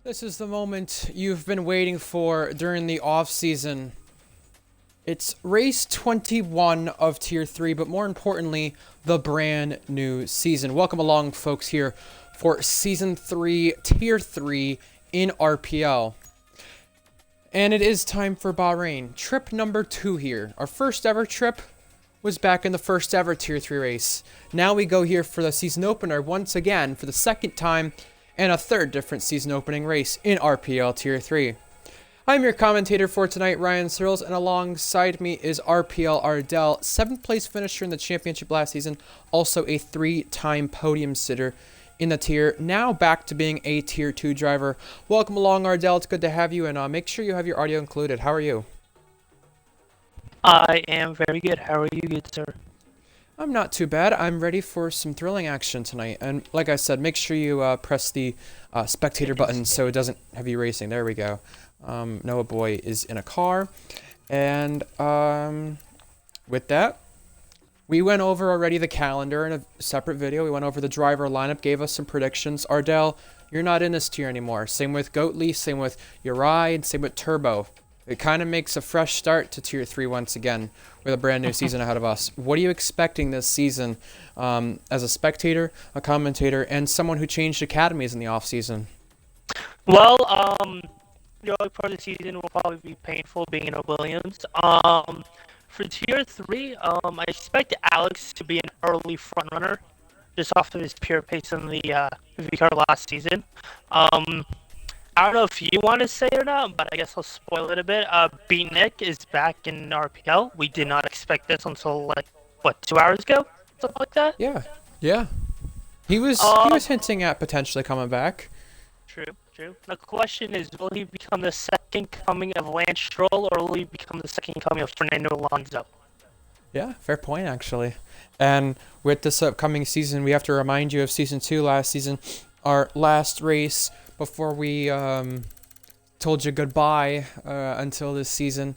This is the moment you've been waiting for during the off-season. It's race 21 of Tier 3, but more importantly, the brand new season. Welcome along, folks, here for Season 3, Tier 3 in RPL. And it is time for Bahrain. Trip number 2 here. Our first ever trip was back in the first ever Tier 3 race. Now we go here for the season opener once again for the second time, and a third different season opening race in RPL Tier 3. I'm your commentator for tonight, Ryan Searles, and alongside me is RPL Ardell, 7th place finisher in the championship last season, also a 3-time podium sitter in the tier, now back to being a Tier 2 driver. Welcome along, Ardell. It's good to have you, and make sure you have your audio included. How are you? I am very good. How are you, good sir? I'm not too bad. I'm ready for some thrilling action tonight. And like I said, make sure you press the spectator button so it doesn't have you racing. There we go. Noah Boy is in a car. And with that, we went over already the calendar in a separate video. We went over the driver lineup, gave us some predictions. Ardell, you're not in this tier anymore. Same with Goatley, same with Uri, and same with Turbo. It kind of makes a fresh start to Tier 3 once again with a brand new season ahead of us. What are you expecting this season as a spectator, a commentator, and someone who changed academies in the offseason? Well, the early part of the season will probably be painful being in Williams. For Tier 3, I expect Alex to be an early frontrunner just off of his pure pace in the V car last season. I don't know if you want to say it or not, but I guess I'll spoil it a bit. Beat Nick is back in RPL. We did not expect this until, like, what, 2 hours ago? Something like that? Yeah. He was hinting at potentially coming back. True. The question is, will he become the second coming of Lance Stroll, or will he become the second coming of Fernando Alonso? Yeah, fair point, actually. And with this upcoming season, we have to remind you of Season 2 last season. Our last race before we told you goodbye until this season.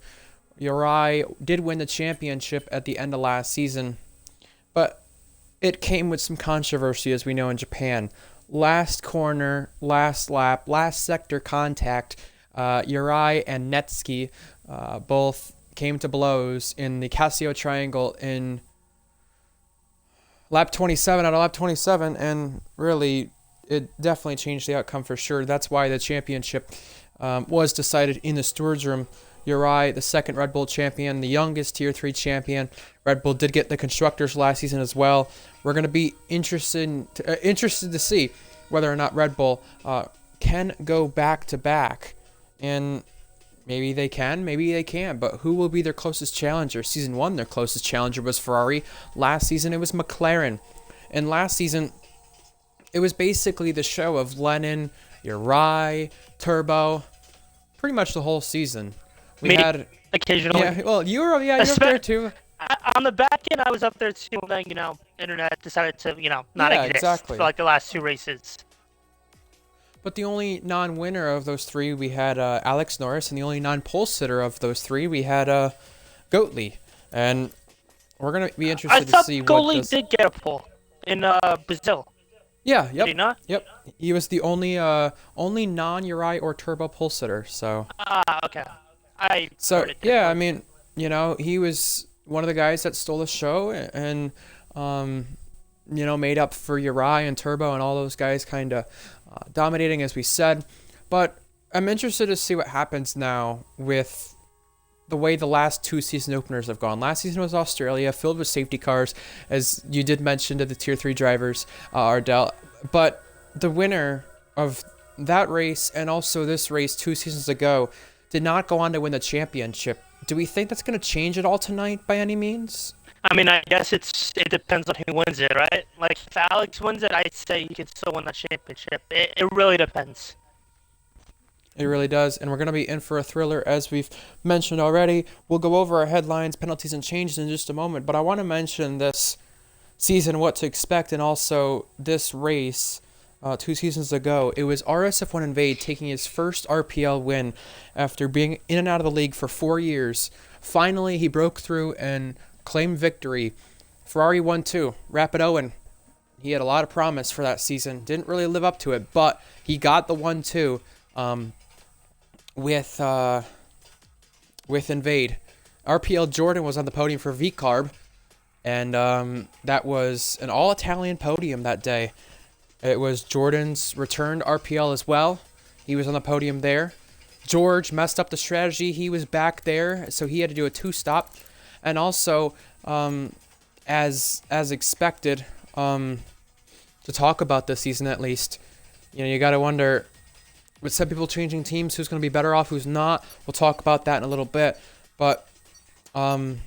Uri did win the championship at the end of last season, but it came with some controversy, as we know, in Japan. Last corner, last lap, last sector contact, Uri and Netsky both came to blows in the Casio Triangle in lap 27 out of lap 27, and really it definitely changed the outcome for sure. That's why the championship was decided in the stewards room. Uri, the second Red Bull champion, the youngest Tier 3 champion. Red Bull did get the constructors last season as well. We're going to be interested to see whether or not Red Bull can go back-to-back. And maybe they can, maybe they can't. But who will be their closest challenger? Season 1, their closest challenger was Ferrari. Last season, it was McLaren. And last season, it was basically the show of Lennon, Uri, Turbo, pretty much the whole season. We had occasionally. Yeah, well, you were up there too. On the back end, I was up there too. Then internet decided to not exist for like the last 2 races. But the only non-winner of those 3, we had Alex Norris, and the only non-pole sitter of those 3, we had Goatley. And we're gonna be interested to see what Goatley did get a pole in Brazil. Yeah, yep. Did he not? Yep. He was the only non-Uri or turbo pole sitter, so. Okay. I mean, he was one of the guys that stole the show and made up for Uri and Turbo and all those guys kind of dominating, as we said. But I'm interested to see what happens now with the way the last 2 season openers have gone. Last season was Australia, filled with safety cars, as you did mention to the Tier 3 drivers, Ardell. But the winner of that race and also this race 2 seasons ago did not go on to win the championship. Do we think that's going to change at all tonight by any means? I mean, I guess it depends on who wins it, right? Like, if Alex wins it, I'd say he could still win the championship. It really depends. It really does, and we're going to be in for a thriller, as we've mentioned already. We'll go over our headlines, penalties, and changes in just a moment, but I want to mention this season, what to expect, and also this race 2 seasons ago. It was RSF1 Invade taking his first RPL win after being in and out of the league for 4 years. Finally, he broke through and claimed victory. Ferrari won too. Rapid Owen, he had a lot of promise for that season. Didn't really live up to it, but he got the 1-2. um, with Invade. RPL Jordan was on the podium for V-Carb, and that was an all-Italian podium that day. It was Jordan's return to RPL as well. He was on the podium there. George messed up the strategy. He was back there, so he had to do a two-stop. And also, as expected, to talk about this season at least, you got to wonder, with some people changing teams, who's going to be better off, who's not. We'll talk about that in a little bit. But in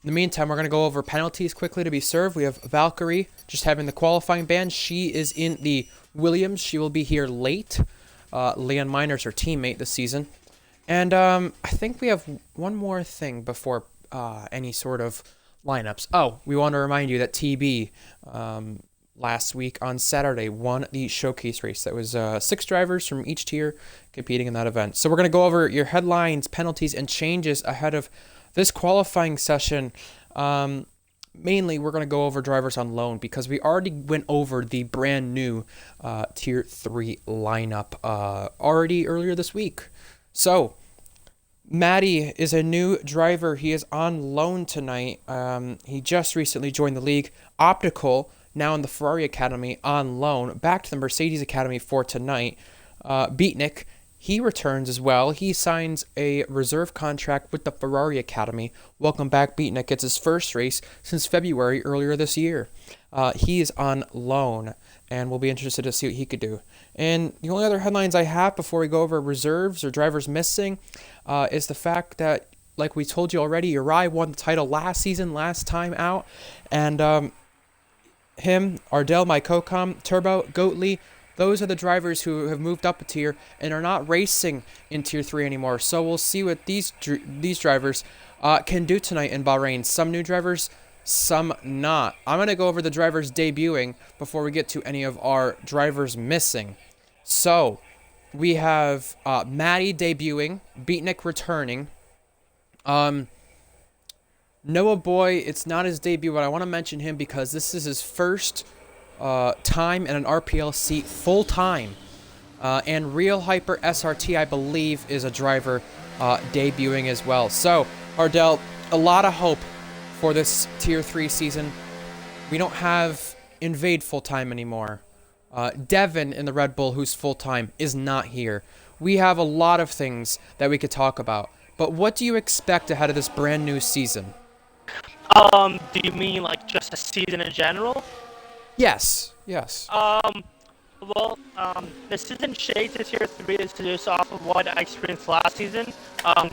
the meantime, we're going to go over penalties quickly to be served. We have Valkyrie just having the qualifying ban. She is in the Williams. She will be here late. Leon Miner's her teammate this season. And I think we have one more thing before any sort of lineups. Oh, we want to remind you that TB last week on Saturday won the showcase race. That was 6 drivers from each tier competing in that event. So we're going to go over your headlines, penalties, and changes ahead of this qualifying session. Mainly, we're going to go over drivers on loan because we already went over the brand new Tier 3 lineup already earlier this week. So, Matty is a new driver. He is on loan tonight. He just recently joined the league. Optical, now in the Ferrari Academy, on loan. Back to the Mercedes Academy for tonight. Beatnik, he returns as well. He signs a reserve contract with the Ferrari Academy. Welcome back, Beatnik. It's his first race since February earlier this year. He is on loan, and we'll be interested to see what he could do. And the only other headlines I have before we go over reserves or drivers missing is the fact that, like we told you already, Uri won the title last season, last time out. And him, Ardell, my co-com, Turbo, Goatley, those are the drivers who have moved up a tier and are not racing in Tier 3 anymore. So we'll see what these drivers can do tonight in Bahrain. Some new drivers, some not. I'm going to go over the drivers debuting before we get to any of our drivers missing. So we have Matty debuting, Beatnik returning. Noah Boy, it's not his debut, but I want to mention him because this is his first time in an RPL seat full-time. And Real Hyper SRT, I believe, is a driver debuting as well. So, Ardell, a lot of hope for this Tier 3 season. We don't have Invade full-time anymore. Devin in the Red Bull, who's full-time, is not here. We have a lot of things that we could talk about. But what do you expect ahead of this brand new season? Do you mean like just a season in general? Yes. The season shades this Tier 3 is just off of what I experienced last season.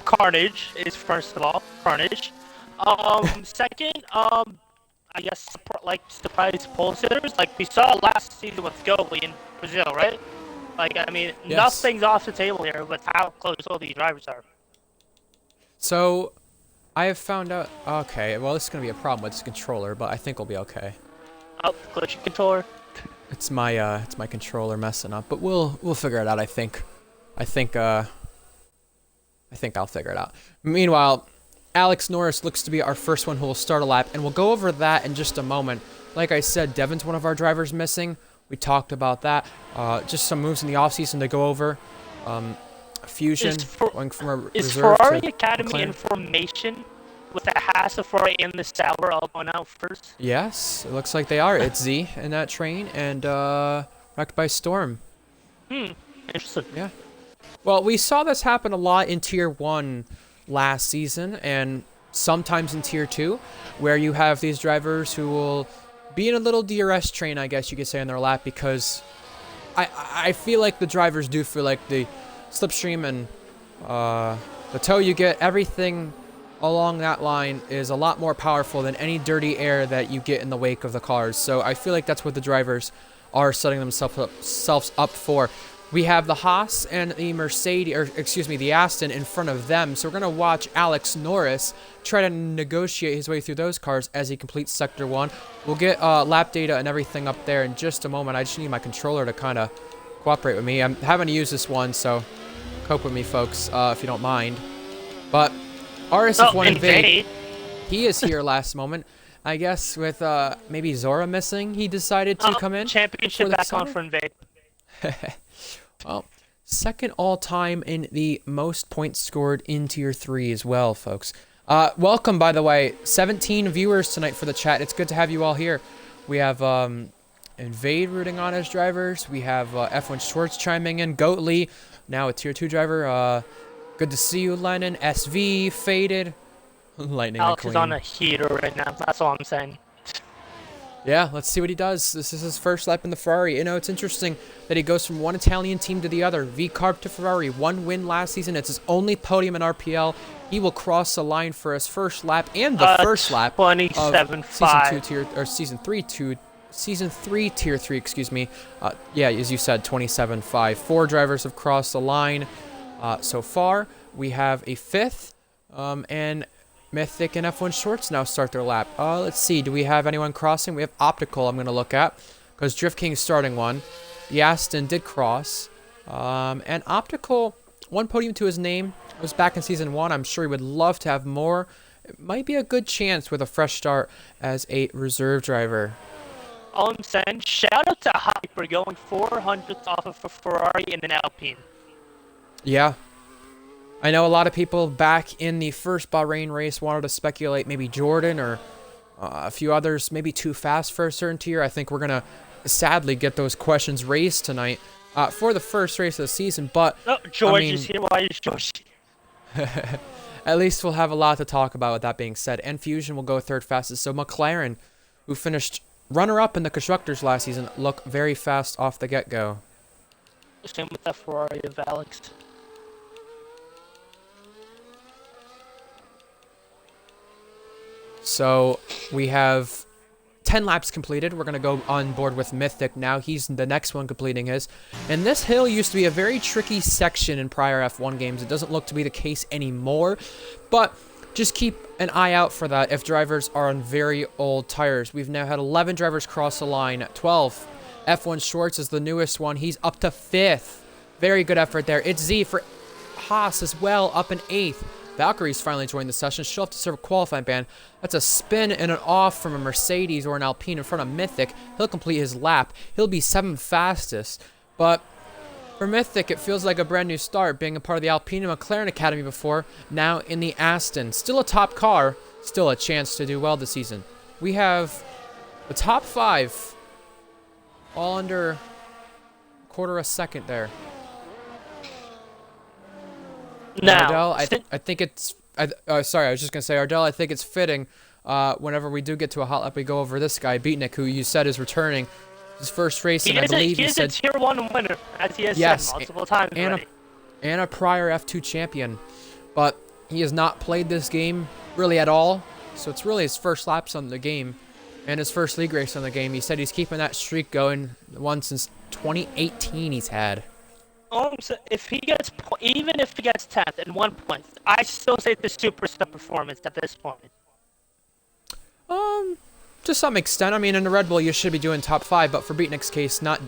Carnage is first of all, Carnage. Second, I guess surprise pole sitters, like we saw last season with Goatley in Brazil, right? Like, I mean, Yes. Nothing's off the table here with how close all these drivers are. So, I have found out... Okay, well, this is going to be a problem with this controller, but I think we'll be okay. Oh, glitchy controller. It's my controller messing up, but we'll figure it out, I think. I think I'll figure it out. Meanwhile, Alex Norris looks to be our first one who will start a lap, and we'll go over that in just a moment. Like I said, Devin's one of our drivers missing. We talked about that. Just some moves in the offseason to go over. Fusion, going from a Is reserve Ferrari to Academy McLaren. in formation with the Haas of Ferrari and the Sauber all going out first? Yes, it looks like they are. It's Z in that train, and wrecked by Storm. Interesting. Yeah. Well, we saw this happen a lot in Tier 1 last season, and sometimes in Tier 2, where you have these drivers who will be in a little DRS train, I guess you could say, on their lap, because I feel like the drivers do feel like the slipstream and the tow you get, everything along that line is a lot more powerful than any dirty air that you get in the wake of the cars. So I feel like that's what the drivers are setting themselves up for. We have the Haas and the the Aston in front of them. So we're going to watch Alex Norris try to negotiate his way through those cars as he completes Sector 1. We'll get lap data and everything up there in just a moment. I just need my controller to kind of cooperate with me. I'm having to use this one, so cope with me, folks, if you don't mind. But RSF1 Invade, he is here last moment. I guess with maybe Zora missing, he decided to come in. Championship back on for Invade. Well, Second all-time in the most points scored in Tier 3 as well, folks. Welcome, by the way. 17 viewers tonight for the chat. It's good to have you all here. We have Invade rooting on as drivers. We have F1 Schwartz chiming in. Goatly, now a Tier 2 driver. Good to see you, Lennon. SV, Faded. Lightning Alex McQueen. is on a heater right now. That's all I'm saying. Yeah, let's see what he does. This is his first lap in the Ferrari. You know, it's interesting that he goes from one Italian team to the other. V-Carb to Ferrari. 1 win last season. It's his only podium in RPL. He will cross the line for his first lap and the first lap of Season 3 Tier 3, excuse me. Yeah, as you said, 27.5. 4 drivers have crossed the line so far. We have a 5th, and Mythic and F1 Shorts now start their lap. Let's see. Do we have anyone crossing? We have Optical I'm going to look at because Drift King is starting one. The Aston did cross. And Optical, 1 podium to his name. It was back in Season 1. I'm sure he would love to have more. It might be a good chance with a fresh start as a reserve driver. All I'm saying, shout out to Hyper going 400th off of a Ferrari in an Alpine. Yeah. I know a lot of people back in the first Bahrain race wanted to speculate maybe Jordan or a few others, maybe too fast for a certain tier. I think we're going to sadly get those questions raised tonight for the first race of the season. But oh, George is here. Why is George here? At least we'll have a lot to talk about with that being said. And Fusion will go third fastest. So McLaren, who finished runner-up in the Constructors last season, look very fast off the get-go. Same with that Ferrari of Alex. So we have 10 laps completed. We're going to go on board with Mythic now. He's the next one completing his. And this hill used to be a very tricky section in prior F1 games. It doesn't look to be the case anymore. But just keep an eye out for that if drivers are on very old tires. We've now had 11 drivers cross the line. 12. F1 Schwartz is the newest one. He's up to 5th. Very good effort there. It's Z for Haas as well, up in 8th. Valkyrie's finally joined the session. She'll have to serve a qualifying ban. That's a spin and an off from a Mercedes or an Alpine in front of Mythic. He'll complete his lap. He'll be 7th fastest. But for Mythic, it feels like a brand new start, being a part of the Alpine and McLaren Academy before, now in the Aston. Still a top car, still a chance to do well this season. We have the top 5 all under a quarter a second there. Now, Ardell, I think it's... sorry, I was just going to say, Ardell, I think it's fitting whenever we do get to a hot lap, we go over this guy, Beatnik, who you said is returning his first race, and I believe he said... He is a Tier 1 winner, as he has yes, said multiple times already. And a prior F2 champion. But he has not played this game really at all, so it's really his first laps on the game and his first league race on the game. He said he's keeping that streak going, one since 2018 he's had. So if he gets, even if he gets 10th and 1 point, I still say the superstar performance at this point. To some extent. I mean, in the Red Bull, you should be doing top 5, but for Beatnik's case, not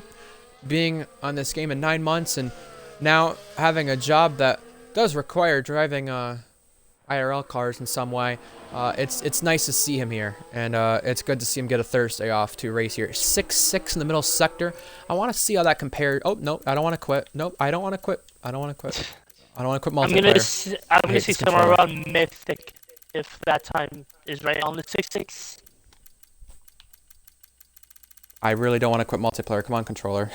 being on this game in 9 months and now having a job that does require driving IRL cars in some way, it's nice to see him here, and it's good to see him get a Thursday off to race here. 6-6 in the middle sector. I want to see how that compares. Oh, nope, I don't want to quit. Nope, I don't want to quit. I don't want to quit. I don't want to quit multiplayer. I'm gonna see somewhere around Mythic if that time is right on the 6-6. I really don't want to quit multiplayer. Come on, controller.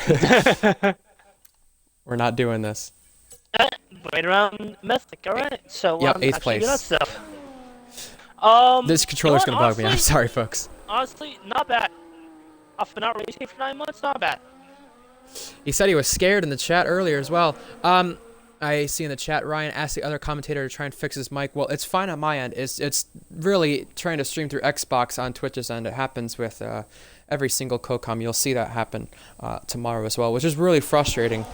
We're not doing this. Right around Mythic, alright. So, yep, 8th place. That stuff. This controller's gonna bug me. I'm sorry, folks. Honestly, not bad. After not racing for 9 months, not bad. He said he was scared in the chat earlier as well. I see in the chat, Ryan asked the other commentator to try and fix his mic. Well, it's fine on my end. It's really trying to stream through Xbox on Twitch's end. It happens with every single co-com. You'll see that happen tomorrow as well, which is really frustrating.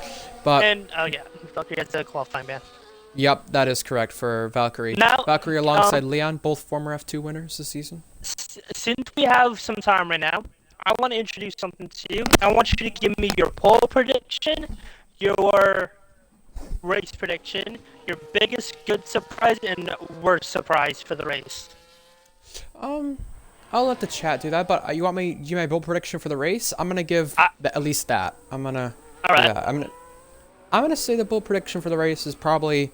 But yeah, Valkyrie gets a qualifying ban. Yep, that is correct for Valkyrie. Now, Valkyrie alongside Leon, both former F2 winners this season. Since we have some time right now, I want to introduce something to you. I want you to give me your pole prediction, your race prediction, your biggest good surprise and worst surprise for the race. I'll let the chat do that, but you want me to give my bold prediction for the race? I'm gonna give at least that. I'm gonna. All right. I'm gonna. I'm going to say the bold prediction for the race is probably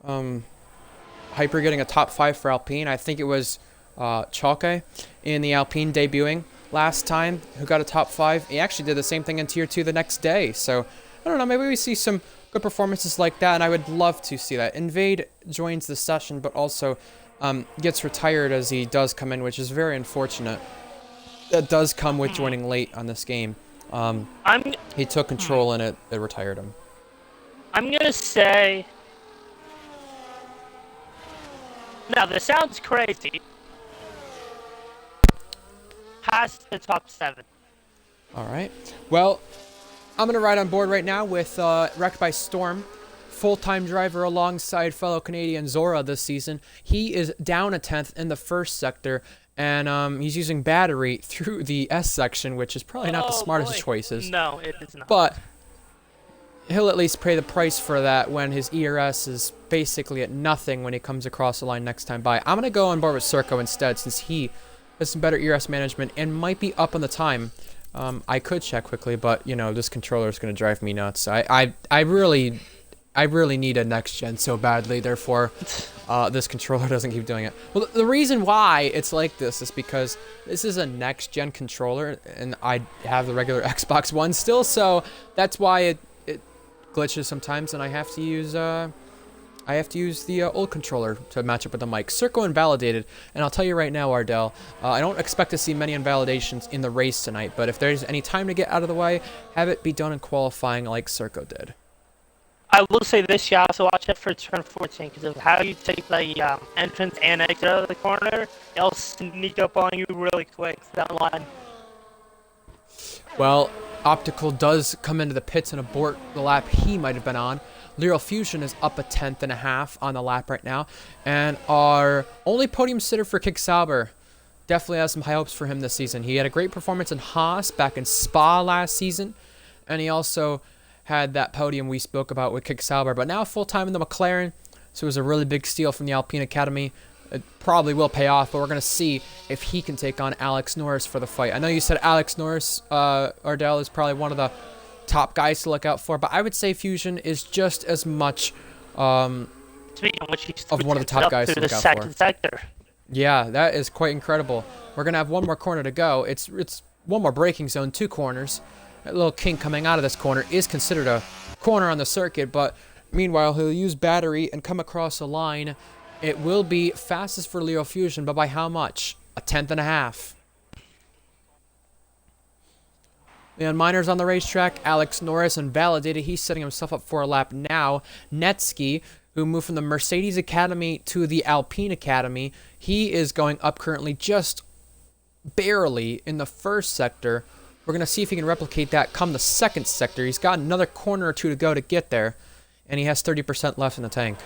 Hyper getting a top 5 for Alpine. I think it was Chalke in the Alpine debuting last time who got a top 5. He actually did the same thing in Tier 2 the next day. So, I don't know, maybe we see some good performances like that, and I would love to see that. Invade joins the session, but also gets retired as he does come in, which is very unfortunate. That does come with joining late on this game. He took control and it retired him. I'm gonna say. Now this sounds crazy. Past the top 7. All right. Well, I'm gonna ride on board right now with Wrecked by Storm, full-time driver alongside fellow Canadian Zora this season. He is down a 10th in the first sector, and he's using battery through the S section, which is probably not the smartest choices. No, it is not. But he'll at least pay the price for that when his ERS is basically at nothing when he comes across the line next time by. I'm going to go on board with Circo instead, since he has some better ERS management and might be up on the time. I could check quickly, but, you know, this controller is going to drive me nuts. I really need a next gen so badly, therefore this controller doesn't keep doing it. Well, the reason why it's like this is because this is a next gen controller, and I have the regular Xbox One still, so that's why it glitches sometimes, and I have to use the old controller to match up with the mic. Circo invalidated, and I'll tell you right now, Ardell, I don't expect to see many invalidations in the race tonight, but if there's any time to get out of the way, have it be done in qualifying like Circo did. I will say this, you have to watch it for turn 14, because of how you take the entrance and exit out of the corner, it'll sneak up on you really quick, that line. Well, Optical does come into the pits and abort the lap he might have been on. Lyral Fusion is up a 10.5 on the lap right now. And our only podium sitter for Kick Sauber definitely has some high hopes for him this season. He had a great performance in Haas back in Spa last season. And he also had that podium we spoke about with Kick Sauber. But now full-time in the McLaren. So it was a really big steal from the Alpine Academy. It probably will pay off, but we're going to see if he can take on Alex Norris for the fight. I know you said Alex Norris, Ardell, is probably one of the top guys to look out for, but I would say Fusion is just as much of one of the top guys to look out for. Sector. Yeah, that is quite incredible. We're going to have one more corner to go. It's one more braking zone, 2 corners. That little kink coming out of this corner is considered a corner on the circuit, but meanwhile, he'll use battery and come across a line. It will be fastest for Lyral Fusion, but by how much? A 10.5. Leon Miner's on the racetrack. Alex Norris invalidated. He's setting himself up for a lap now. Netsky, who moved from the Mercedes Academy to the Alpine Academy, he is going up currently just barely in the first sector. We're going to see if he can replicate that come the second sector. He's got another corner or two to go to get there, and he has 30% left in the tank.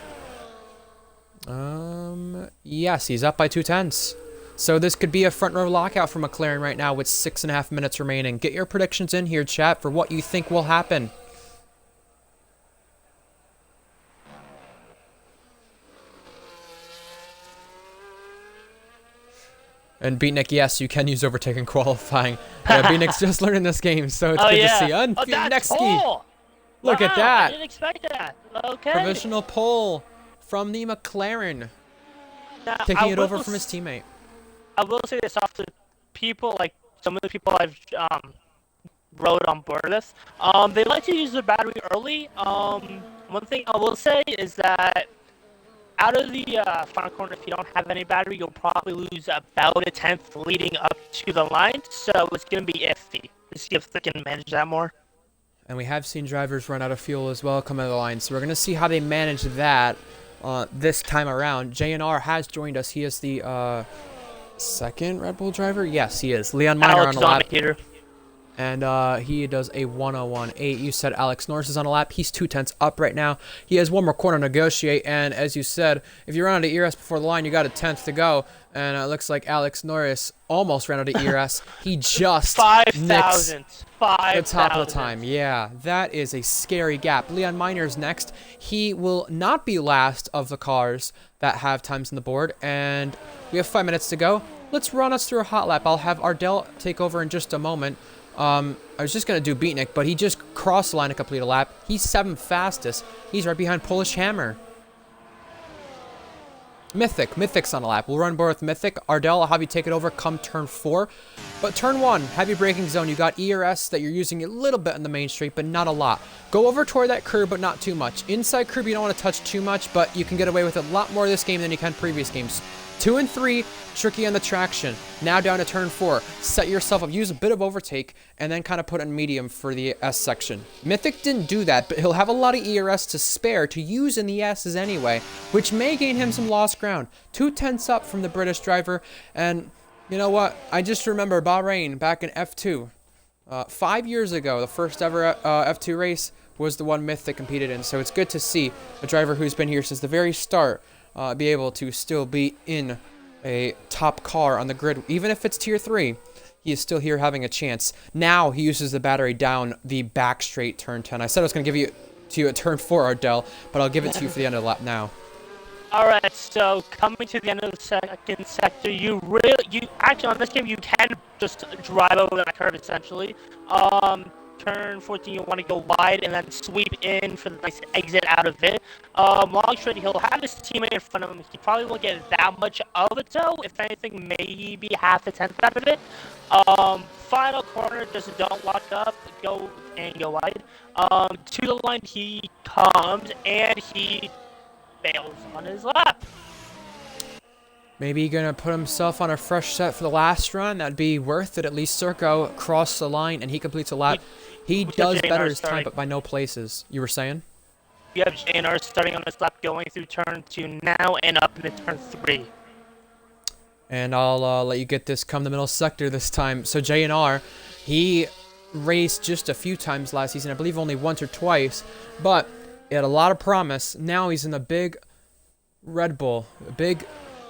Yes, he's up by 2/10. So this could be a front row lockout for McLaren right now with 6.5 minutes remaining. Get your predictions in here, chat, for what you think will happen. And Beatnik, yes, you can use overtaking qualifying. Yeah, Beatnik's just learning this game, so it's good to see. That's cool. Look at that. I didn't expect that. Okay. Provisional pole from the McLaren. Now, Taking it over from his teammate. I will say this off to people, like some of the people I've rode on board this. They like to use their battery early. One thing I will say is that out of the final corner, if you don't have any battery, you'll probably lose about a 10th leading up to the line. So it's going to be iffy. Let's see if they can manage that more. And we have seen drivers run out of fuel as well come out of the line. So we're going to see how they manage that this time around. JNR has joined us. He is the second Red Bull driver. Yes, he is. Leon Miner on the lap. And he does a 101.8. You said Alex Norris is on a lap. He's 2/10 up right now. He has one more corner to negotiate. And as you said, if you run out of ERS before the line, you got a 10th to go. And it looks like Alex Norris almost ran out of ERS. He just 5,000. the top of the time. Yeah, that is a scary gap. Leon Miner's next. He will not be last of the cars that have times on the board. And we have 5 minutes to go. Let's run us through a hot lap. I'll have Ardell take over in just a moment. I was just going to do Beatnik, but he just crossed the line to complete a lap. He's 7th fastest. He's right behind Polish Hammer. Mythic's on a lap. We'll run board with Mythic. Ardell, I'll have you take it over come turn 4. But turn 1, heavy braking zone. You got ERS that you're using a little bit on the main straight, but not a lot. Go over toward that curb, but not too much. Inside curb, you don't want to touch too much, but you can get away with a lot more this game than you can previous games. 2 and 3, tricky on the traction. Now down to turn 4. Set yourself up, use a bit of overtake, and then kind of put in medium for the S section. Mythic didn't do that, but he'll have a lot of ERS to spare to use in the S's anyway, which may gain him some lost ground. 2/10 up from the British driver, and you know what? I just remember Bahrain back in F2. 5 years ago, the first ever F2 race was the one Mythic competed in, so it's good to see a driver who's been here since the very start be able to still be in a top car on the grid. Even if it's tier 3, he is still here having a chance. Now he uses the battery down the back straight turn 10. I said I was going to give it to you at turn 4, Ardell, but I'll give it to you for the end of the lap now. Alright, so coming to the end of the second sector, you actually on this game you can just drive over that curve essentially. Turn 14, you want to go wide and then sweep in for the nice exit out of it. Long straight, he'll have his teammate in front of him. He probably won't get that much of it though. If anything, maybe half a tenth out of it. Final corner, just don't lock up, go wide. To the line he comes and he fails on his lap. Maybe gonna put himself on a fresh set for the last run. That'd be worth it. At least Circo crossed the line and he completes a lap. He does better his time, but by no places. You were saying? You have JNR starting on this lap, going through turn 2 now and up into turn 3. And I'll let you get this come the middle sector this time. So JNR, he raced just a few times last season. I believe only once or twice, but he had a lot of promise. Now he's in the big Red Bull, big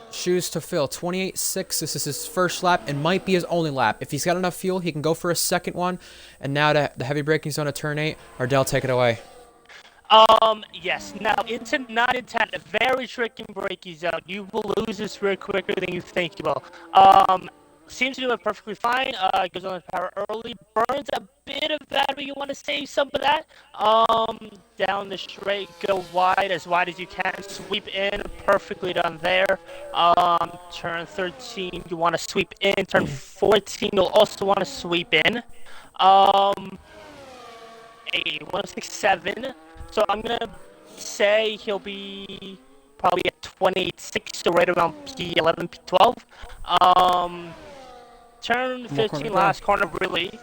shoes to fill. 28.6. This is his first lap and might be his only lap. If he's got enough fuel, he can go for a second one. And now to the heavy braking zone at turn 8. Ardell, take it away. Yes. Now into 9 and 10, a very tricky braking zone. You will lose this rear quicker than you think you will. Seems to do it perfectly fine. Goes on the power early, burns a bit of battery. You want to save some of that. Down the straight, go wide as you can. Sweep in, perfectly done there. Turn 13, you want to sweep in. Turn 14, you'll also want to sweep in. A 167. So I'm gonna say he'll be probably at 28.6, so right around P11, P12. Turn 15, last corner, really.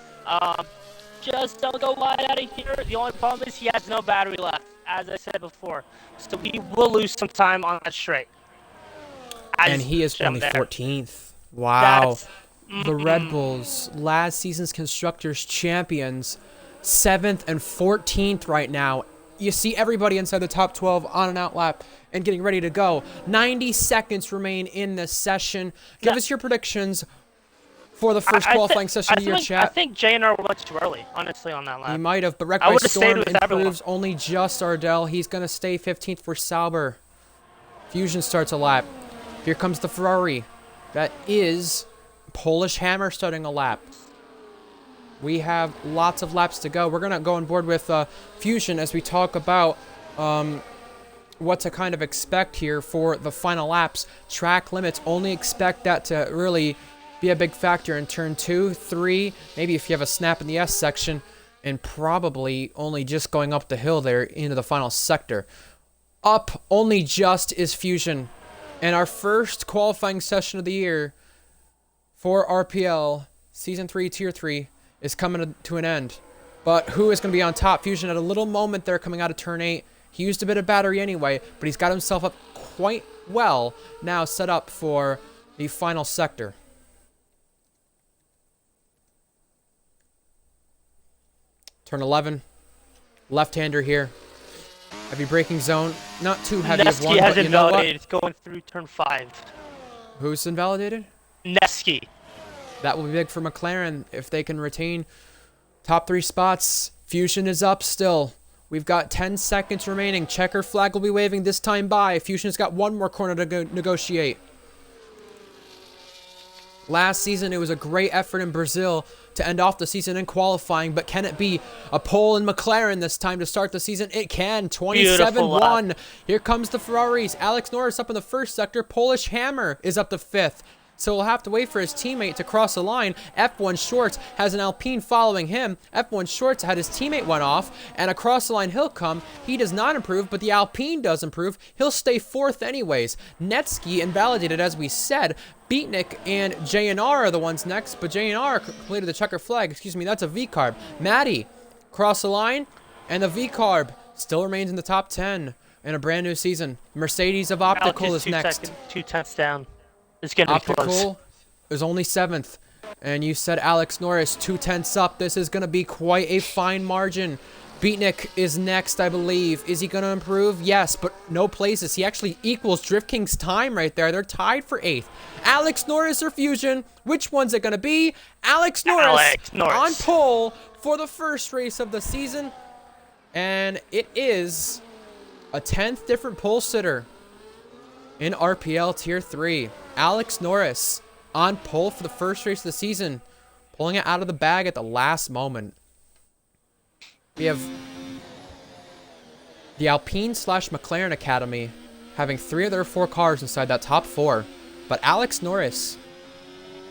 Just don't go wide out of here. The only problem is he has no battery left, as I said before. So he will lose some time on that straight. And he is only 14th. Wow. The Red Bulls, last season's Constructors champions, 7th and 14th right now. You see everybody inside the top 12 on an out lap and getting ready to go. 90 seconds remain in this session. Give us your predictions for the first qualifying session of your chat. I think JNR went too early, honestly, on that lap. He might have, but Wreck by Storm improves only just Ardell. He's going to stay 15th for Sauber. Fusion starts a lap. Here comes the Ferrari. That is Polish Hammer starting a lap. We have lots of laps to go. We're going to go on board with Fusion as we talk about what to kind of expect here for the final laps. Track limits, only expect that to really be a big factor in turn 2, 3, maybe if you have a snap in the S section, and probably only just going up the hill there into the final sector. Up only just is Fusion. And our first qualifying session of the year for RPL Season 3, Tier 3 is coming to an end. But who is going to be on top? Fusion had a little moment there coming out of turn 8. He used a bit of battery anyway, but he's got himself up quite well now, set up for the final sector. Turn 11. Left-hander here. Heavy braking zone. Not too heavy of one, but you know what? It's going through turn 5. Who's invalidated? Neski. That will be big for McLaren if they can retain top 3 spots. Fusion is up still. We've got 10 seconds remaining. Checker flag will be waving this time by. Fusion's got one more corner to go negotiate. Last season, it was a great effort in Brazil to end off the season in qualifying, but can it be a pole in McLaren this time to start the season? It can. 27-1. Here comes the Ferraris. Alex Norris up in the first sector. Polish Hammer is up to 5th. So we'll have to wait for his teammate to cross the line. F1 Shorts has an Alpine following him. F1 Shorts had his teammate went off, and across the line he'll come. He does not improve, but the Alpine does improve. He'll stay 4th anyways. Netsky invalidated, as we said. Beatnik and JNR are the ones next, but JNR completed the checker flag. Excuse me, that's a V-carb. Maddie, cross the line, and the V-carb still remains in the top 10 in a brand new season. Mercedes of Optical is next. 2 tenths down. It's going to be close. Optical is only 7th. And you said Alex Norris, 2 tenths up. This is going to be quite a fine margin. Beatnik is next, I believe. Is he going to improve? Yes, but no places. He actually equals Drift King's time right there. They're tied for 8th. Alex Norris or Fusion? Which one's it going to be? Alex Norris on pole for the first race of the season. And it is a 10th different pole sitter in RPL Tier 3. Alex Norris on pole for the first race of the season, pulling it out of the bag at the last moment. We have the Alpine/McLaren Academy having 3 of their 4 cars inside that top 4, but Alex Norris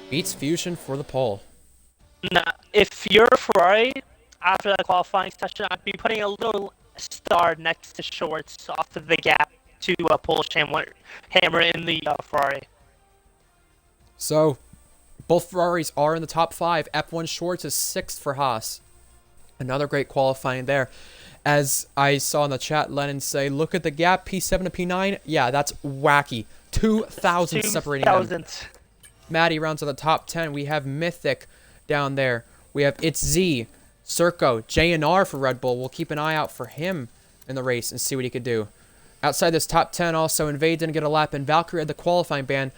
beats Fusion for the pole. Now, if you're a Ferrari, after that qualifying session, I'd be putting a little star next to Shorts off of the gap to Polish Hammer in the Ferrari. So, both Ferraris are in the top 5. F1 Shorts is 6th for Haas. Another great qualifying there. As I saw in the chat, Lennon say, look at the gap, P7 to P9. Yeah, that's wacky. 2,000 separating them. Maddie rounds to the top 10. We have Mythic down there. We have It's Z, Circo, JNR for Red Bull. We'll keep an eye out for him in the race and see what he could do. Outside this top 10, also, Invade didn't get a lap, and Valkyrie had the qualifying ban.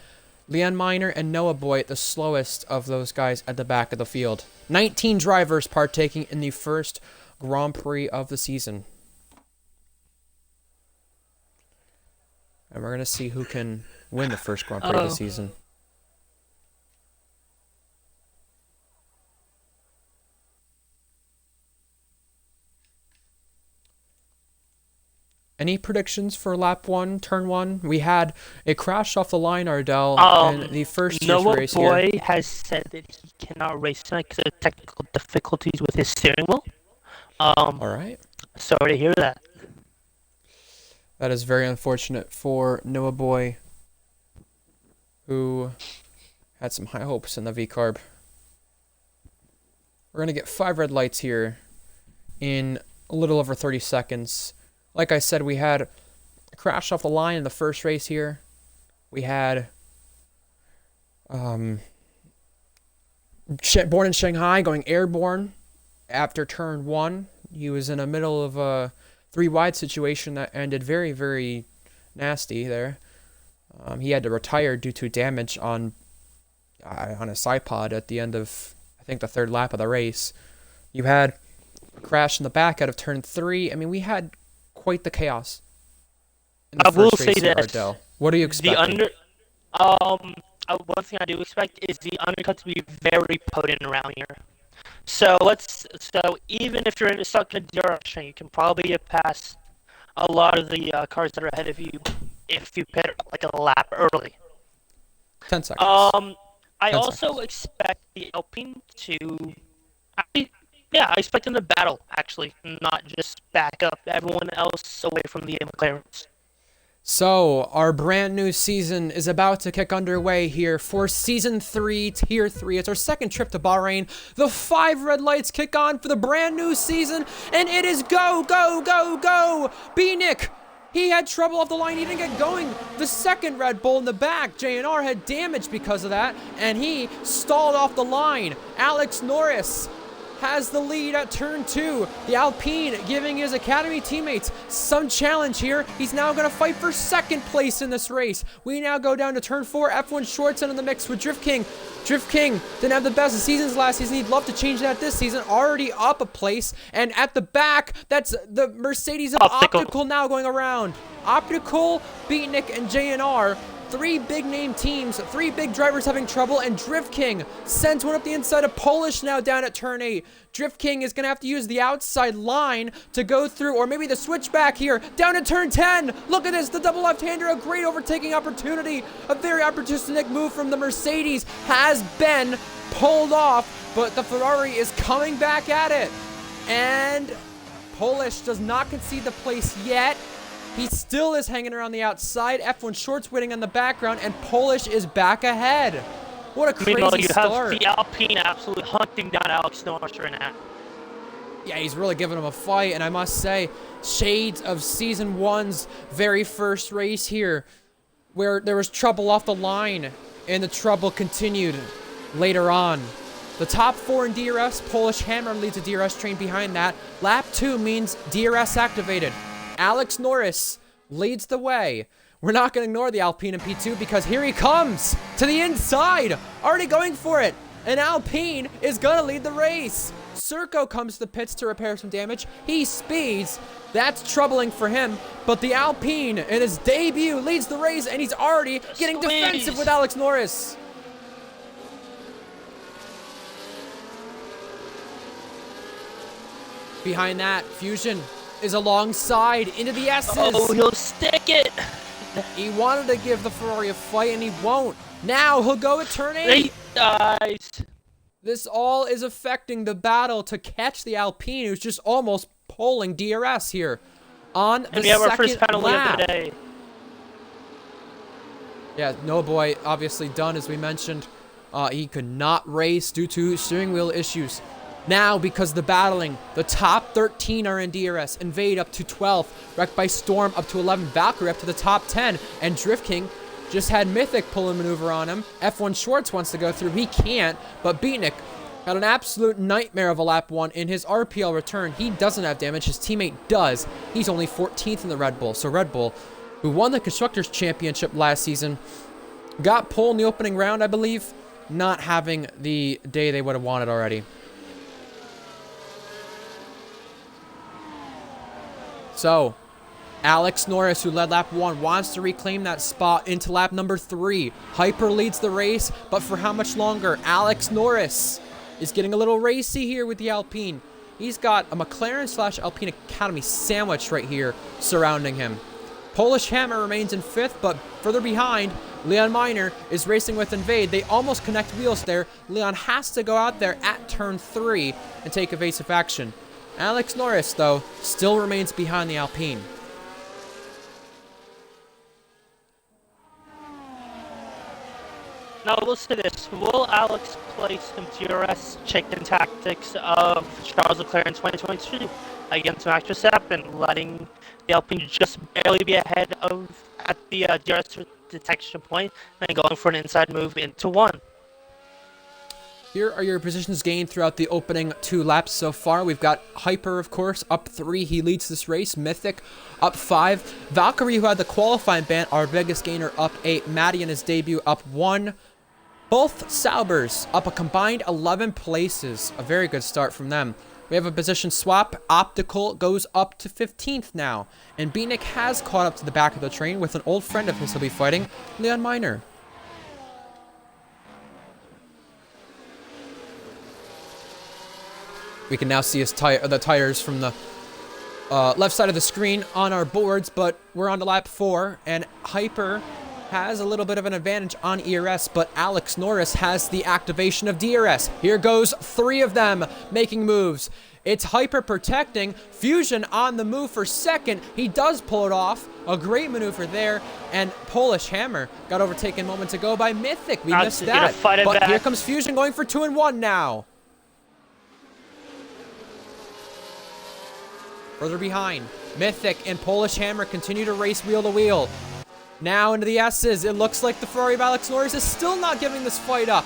Leon Miner and Noah Boy, the slowest of those guys at the back of the field. 19 drivers partaking in the first Grand Prix of the season. And we're going to see who can win the first Grand Prix of the season. Any predictions for lap 1, turn 1? We had a crash off the line, Ardell, in the first race here. Noah Boy has said that he cannot race tonight because of technical difficulties with his steering wheel. All right. Sorry to hear that. That is very unfortunate for Noah Boy, who had some high hopes in the V-carb. We're going to get 5 red lights here in a little over 30 seconds. Like I said, we had a crash off the line in the first race here. We had Born in Shanghai going airborne after turn 1. He was in the middle of a 3-wide situation that ended very, very nasty there. He had to retire due to damage on a side pod at the end of, I think, the 3rd lap of the race. You had a crash in the back out of turn 3. I mean, we had quite the chaos in the first race at Ardell. What are you expecting? One thing I do expect is the undercut to be very potent around here. So even if you're stuck in a direction, you can probably get past a lot of the cars that are ahead of you if you pit like a lap early. 10 seconds. I also expect the Alpine to. I expect them to battle, actually, not just back up everyone else away from the McLarens. So, our brand new season is about to kick underway here for Season 3, Tier 3. It's our second trip to Bahrain. The 5 red lights kick on for the brand new season, and it is go, go, go, go! B-Nick! He had trouble off the line. He didn't get going. The second Red Bull in the back. JNR had damage because of that, and he stalled off the line. Alex Norris has the lead at turn 2. The Alpine giving his Academy teammates some challenge here. He's now going to fight for 2nd place in this race. We now go down to turn 4. F1 Shorts in the mix with Drift King. Drift King didn't have the best of seasons last season. He'd love to change that this season. Already up a place. And at the back, that's the Mercedes of Optical now going around. Optical, Beatnik, and JNR Three big name teams, three big drivers having trouble, and Drift King sends one up the inside of Polish now down at turn 8. Drift King is going to have to use the outside line to go through, or maybe the switchback here, down at turn 10. Look at this, the double left-hander, a great overtaking opportunity. A very opportunistic move from the Mercedes has been pulled off, but the Ferrari is coming back at it. And Polish does not concede the place yet. He still is hanging around the outside. F1 Shorts waiting on the background, and Polish is back ahead. What a crazy Meanwhile, you start. have the Alpine absolutely hunting down Alex Norris right now. Yeah, he's really giving him a fight, and I must say, shades of Season 1's very first race here, where there was trouble off the line, and the trouble continued later on. The top 4 in DRS, Polish Hammer leads a DRS train behind that. Lap 2 means DRS activated. Alex Norris leads the way. We're not going to ignore the Alpine in P2 because here he comes to the inside, already going for it. And Alpine is going to lead the race. Serco comes to the pits to repair some damage. He speeds. That's troubling for him. But the Alpine in his debut leads the race, and he's already getting defensive with Alex Norris. Behind that, Fusion is alongside into the S's. Oh, he'll stick it. He wanted to give the Ferrari a fight, and he won't. Now he'll go at turn 8. He dies. This all is affecting the battle to catch the Alpine, who's just almost pulling DRS here on the And we have our first second penalty lap. of the day. Yeah, No Boy obviously done, as we mentioned. He could not race due to steering wheel issues. Now, because of the battling, the top 13 are in DRS. Invade up to 12th. Wrecked by Storm up to 11. Valkyrie up to the top 10. And Drift King just had Mythic pull a maneuver on him. F1 Schwartz wants to go through. He can't. But Beatnik had an absolute nightmare of a lap 1 in his RPL return. He doesn't have damage. His teammate does. He's only 14th in the Red Bull. So Red Bull, who won the Constructors' Championship last season, got pole in the opening round, I believe, not having the day they would have wanted already. So, Alex Norris, who led lap 1, wants to reclaim that spot into lap number 3. Hyper leads the race, but for how much longer? Alex Norris is getting a little racy here with the Alpine. He's got a McLaren/Alpine Academy sandwich right here surrounding him. Polish Hammer remains in 5th, but further behind, Leon Miner is racing with Invade. They almost connect wheels there. Leon has to go out there at turn 3 and take evasive action. Alex Norris, though, still remains behind the Alpine. Now, we'll say this. Will Alex play some DRS chicken tactics of Charles Leclerc in 2022 against Max Verstappen, letting the Alpine just barely be ahead of at the DRS detection point and going for an inside move into 1? Here are your positions gained throughout the opening 2 laps so far. We've got Hyper, of course, up 3. He leads this race. Mythic, up 5. Valkyrie, who had the qualifying ban, our biggest gainer, up 8. Maddie in his debut, up 1. Both Saubers up a combined 11 places. A very good start from them. We have a position swap. Optical goes up to 15th now. And Beatnik has caught up to the back of the train with an old friend of his he'll be fighting, Leon Miner. We can now see his the tires from the left side of the screen on our boards, but we're on to lap 4, and Hyper has a little bit of an advantage on ERS, but Alex Norris has the activation of DRS. Here goes 3 of them making moves. It's Hyper protecting. Fusion on the move for second. He does pull it off. A great maneuver there. And Polish Hammer got overtaken moments ago by Mythic. We missed that. But here comes Fusion going for 2 and 1 now. Further behind, Mythic and Polish Hammer continue to race wheel to wheel. Now into the S's. It looks like the Ferrari of Alex Norris is still not giving this fight up.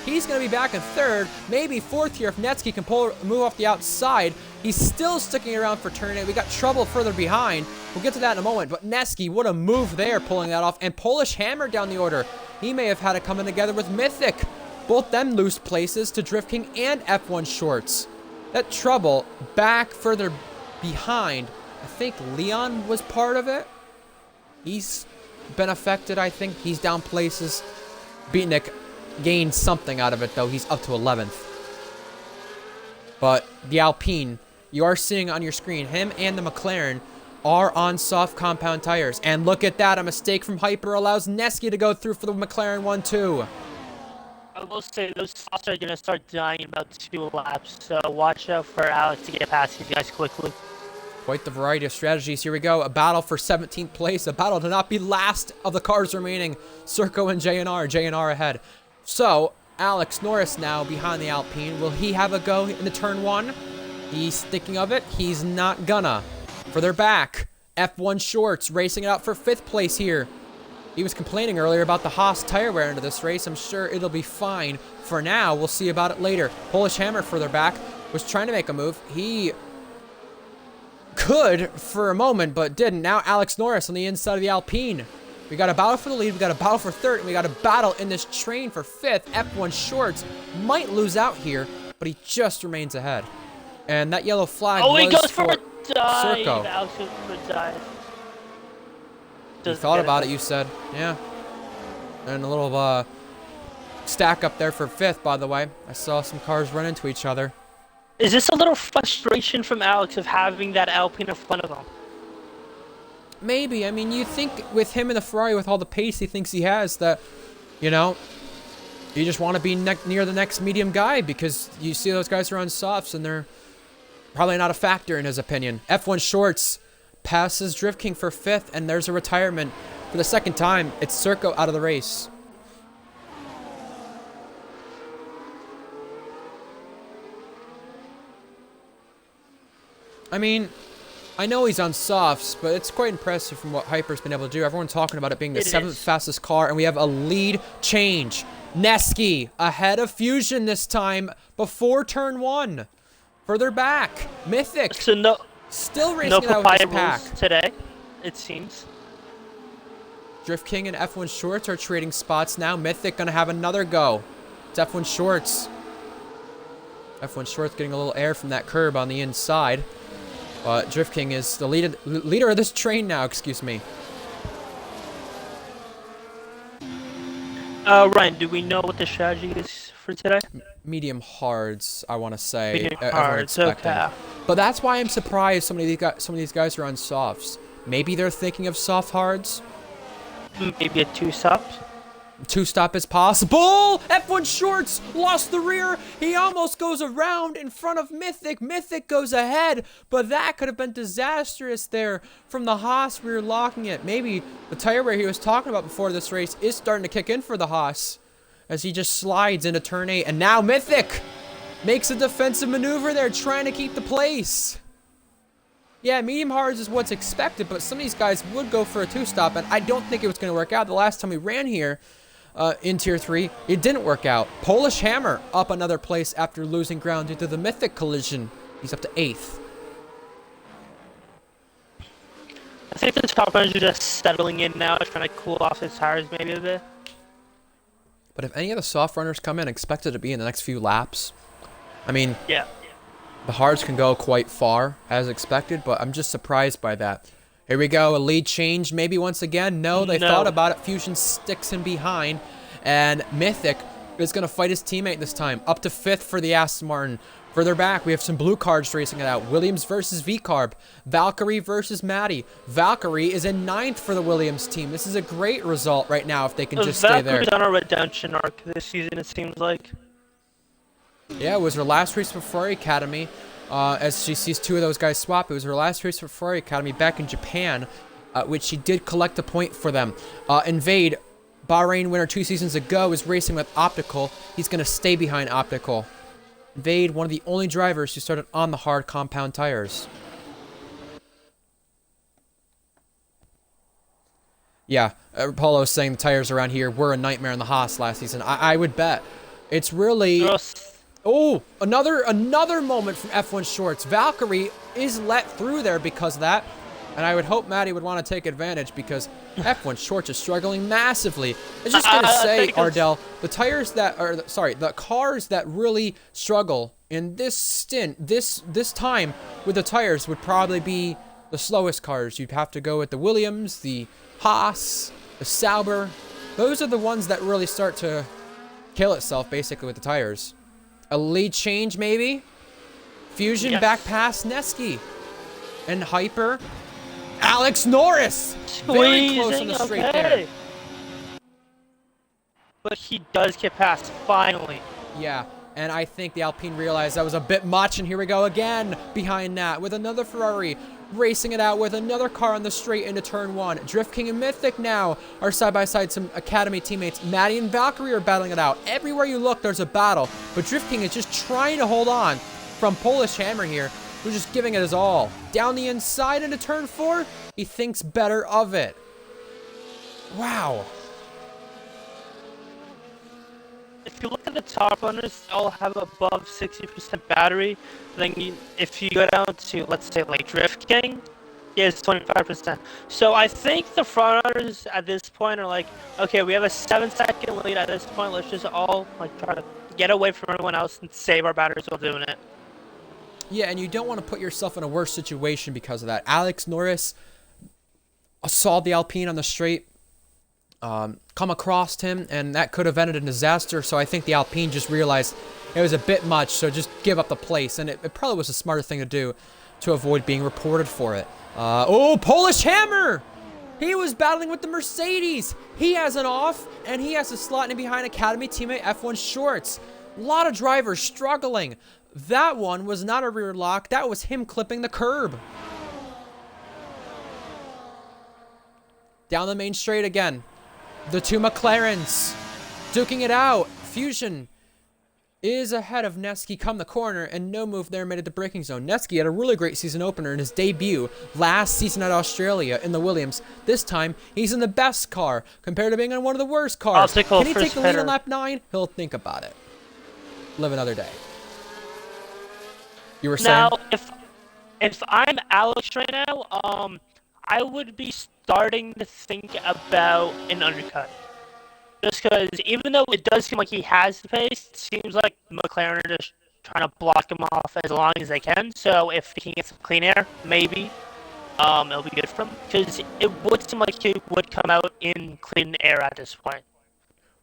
He's going to be back in 3rd, maybe 4th here if Netsky can move off the outside. He's still sticking around for turn 8. We got trouble further behind. We'll get to that in a moment. But Netsky, what a move there, pulling that off. And Polish Hammer down the order. He may have had it coming together with Mythic. Both them lose places to Drift King and F1 Shorts. That trouble back further behind. I think Leon was part of it. He's been affected, I think. He's down places. Beatnik gained something out of it, though. He's up to 11th. But the Alpine, you are seeing on your screen, him and the McLaren are on soft compound tires. And look at that. A mistake from Hyper allows Neski to go through for the McLaren 1-2. I will say those softs are going to start dying in about 2 laps, so watch out for Alex to get past these guys quickly. Quite the variety of strategies. Here we go. A battle for 17th place. A battle to not be last of the cars remaining. Serco and JNR. JNR ahead. So, Alex Norris now behind the Alpine. Will he have a go in the turn 1? He's thinking of it. He's not gonna. Further back, F1 Shorts racing it out for 5th place here. He was complaining earlier about the Haas tire wear into this race. I'm sure it'll be fine for now. We'll see about it later. Polish Hammer further back was trying to make a move. He could for a moment, but didn't. Now Alex Norris on the inside of the Alpine. We got a battle for the lead. We got a battle for 3rd. And we got a battle in this train for 5th. F1 Shorts might lose out here, but he just remains ahead. And that yellow flag was he goes for a dive. Serco. Alex goes for a dive. You thought about it, you said. Yeah. And a little stack up there for 5th, by the way. I saw some cars run into each other. Is this a little frustration from Alex of having that Alpine in front of him? Maybe. I mean, you think with him in the Ferrari, with all the pace he thinks he has, that, you know, you just want to be near the next medium guy because you see those guys are on softs and they're probably not a factor in his opinion. F1 Shorts passes Drift King for 5th, and there's a retirement for the 2nd time. It's Serco out of the race. I mean, I know he's on softs, but it's quite impressive from what Hyper's been able to do. Everyone's talking about it being the 7th fastest car, and we have a lead change. Neski ahead of Fusion this time before turn 1. Further back, Mythic. So still racing no it out with his papaya rules pack. today, it seems. Drift King and F1 Shorts are trading spots now. Mythic gonna have another go. It's F1 Shorts. F1 Shorts getting a little air from that curb on the inside. But Drift King is the leader of this train now, excuse me. Ryan, do we know what the strategy is for today? Medium hards, I want to say. Medium hards, okay. But that's why I'm surprised some of these guys are on softs. Maybe they're thinking of soft hards. Maybe a 2-stop. 2-stop is possible. F1 Shorts lost the rear. He almost goes around in front of Mythic. Mythic goes ahead, but that could have been disastrous there from the Haas rear locking it. Maybe the tire wear he was talking about before this race is starting to kick in for the Haas as he just slides into turn 8. And now Mythic makes a defensive maneuver there, trying to keep the place. Yeah, medium hards is what's expected, but some of these guys would go for a 2-stop, and I don't think it was going to work out. The last time we ran here in Tier 3, it didn't work out. Polish Hammer up another place after losing ground due to the Mythic collision. He's up to 8th. I think the top runners are just settling in now, trying to cool off his tires maybe a bit. But if any of the soft runners come in, expected to be in the next few laps. I mean, yeah. The hards can go quite far, as expected, but I'm just surprised by that. Here we go, a lead change, maybe once again. No, they thought about it. Fusion sticks him behind, and Mythic is going to fight his teammate this time. Up to 5th for the Aston Martin. Further back, we have some blue cards racing it out. Williams versus V-Carb. Valkyrie versus Maddie. Valkyrie is in 9th for the Williams team. This is a great result right now if they can just stay there. Valkyrie's on a redemption arc this season, it seems like. Yeah, it was her last race for Ferrari Academy. As she sees 2 of those guys swap, it was her last race for Ferrari Academy back in Japan, which she did collect a point for them. Invade, Bahrain winner 2 seasons ago, is racing with Optical. He's going to stay behind Optical. Invade, one of the only drivers who started on the hard compound tires. Yeah, Paulo's saying the tires around here were a nightmare in the Haas last season. I would bet. It's really... Oh, another moment from F1 Shorts. Valkyrie is let through there because of that. And I would hope Maddie would want to take advantage because F1 Shorts is struggling massively. I was just going to say, Ardell, the cars that really struggle in this stint, this time with the tires would probably be the slowest cars. You'd have to go with the Williams, the Haas, the Sauber. Those are the ones that really start to kill itself, basically, with the tires. A lead change, maybe? Fusion Yes. back past Neski. And Hyper. Alex Norris! Very close on the straight there. But he does get past, finally. Yeah, and I think the Alpine realized that was a bit much, and here we go again behind that with another Ferrari racing it out with another car on the straight into turn 1. Drift King and Mythic now are side by side. Some Academy teammates. Maddie and Valkyrie are battling it out. Everywhere you look, there's a battle, but Drift King is just trying to hold on from Polish Hammer here, who's just giving it his all. Down the inside into turn 4, he thinks better of it. Wow. If you look at the top runners, they all have above 60% battery. Then if you go down to, let's say, like Drift King, he has 25%. So I think the front runners at this point are like, okay, we have a 7-second lead at this point. Let's just all like try to get away from everyone else and save our batteries while doing it. Yeah, and you don't want to put yourself in a worse situation because of that. Alex Norris saw the Alpine on the straight come across him, and that could have ended in disaster. So I think the Alpine just realized it was a bit much, so just give up the place. And it probably was the smarter thing to do to avoid being reported for it. Oh, Polish Hammer! He was battling with the Mercedes. He has an off, and he has to slot in behind Academy teammate F1 Shorts. A lot of drivers struggling. That one was not a rear lock. That was him clipping the curb. Down the main straight again. The two McLarens duking it out. Fusion is ahead of Neski come the corner, and no move there made it to braking zone. Neski had a really great season opener in his debut last season at Australia in the Williams. This time, he's in the best car compared to being in one of the worst cars. Can he take the lead on lap 9? He'll think about it. Live another day. You were saying? Now, if I'm Alex right now, I would be starting to think about an undercut. Just because even though it does seem like he has the pace, it seems like McLaren are just trying to block him off as long as they can. So if he can get some clean air, maybe it'll be good for him. Because it would seem like he would come out in clean air at this point.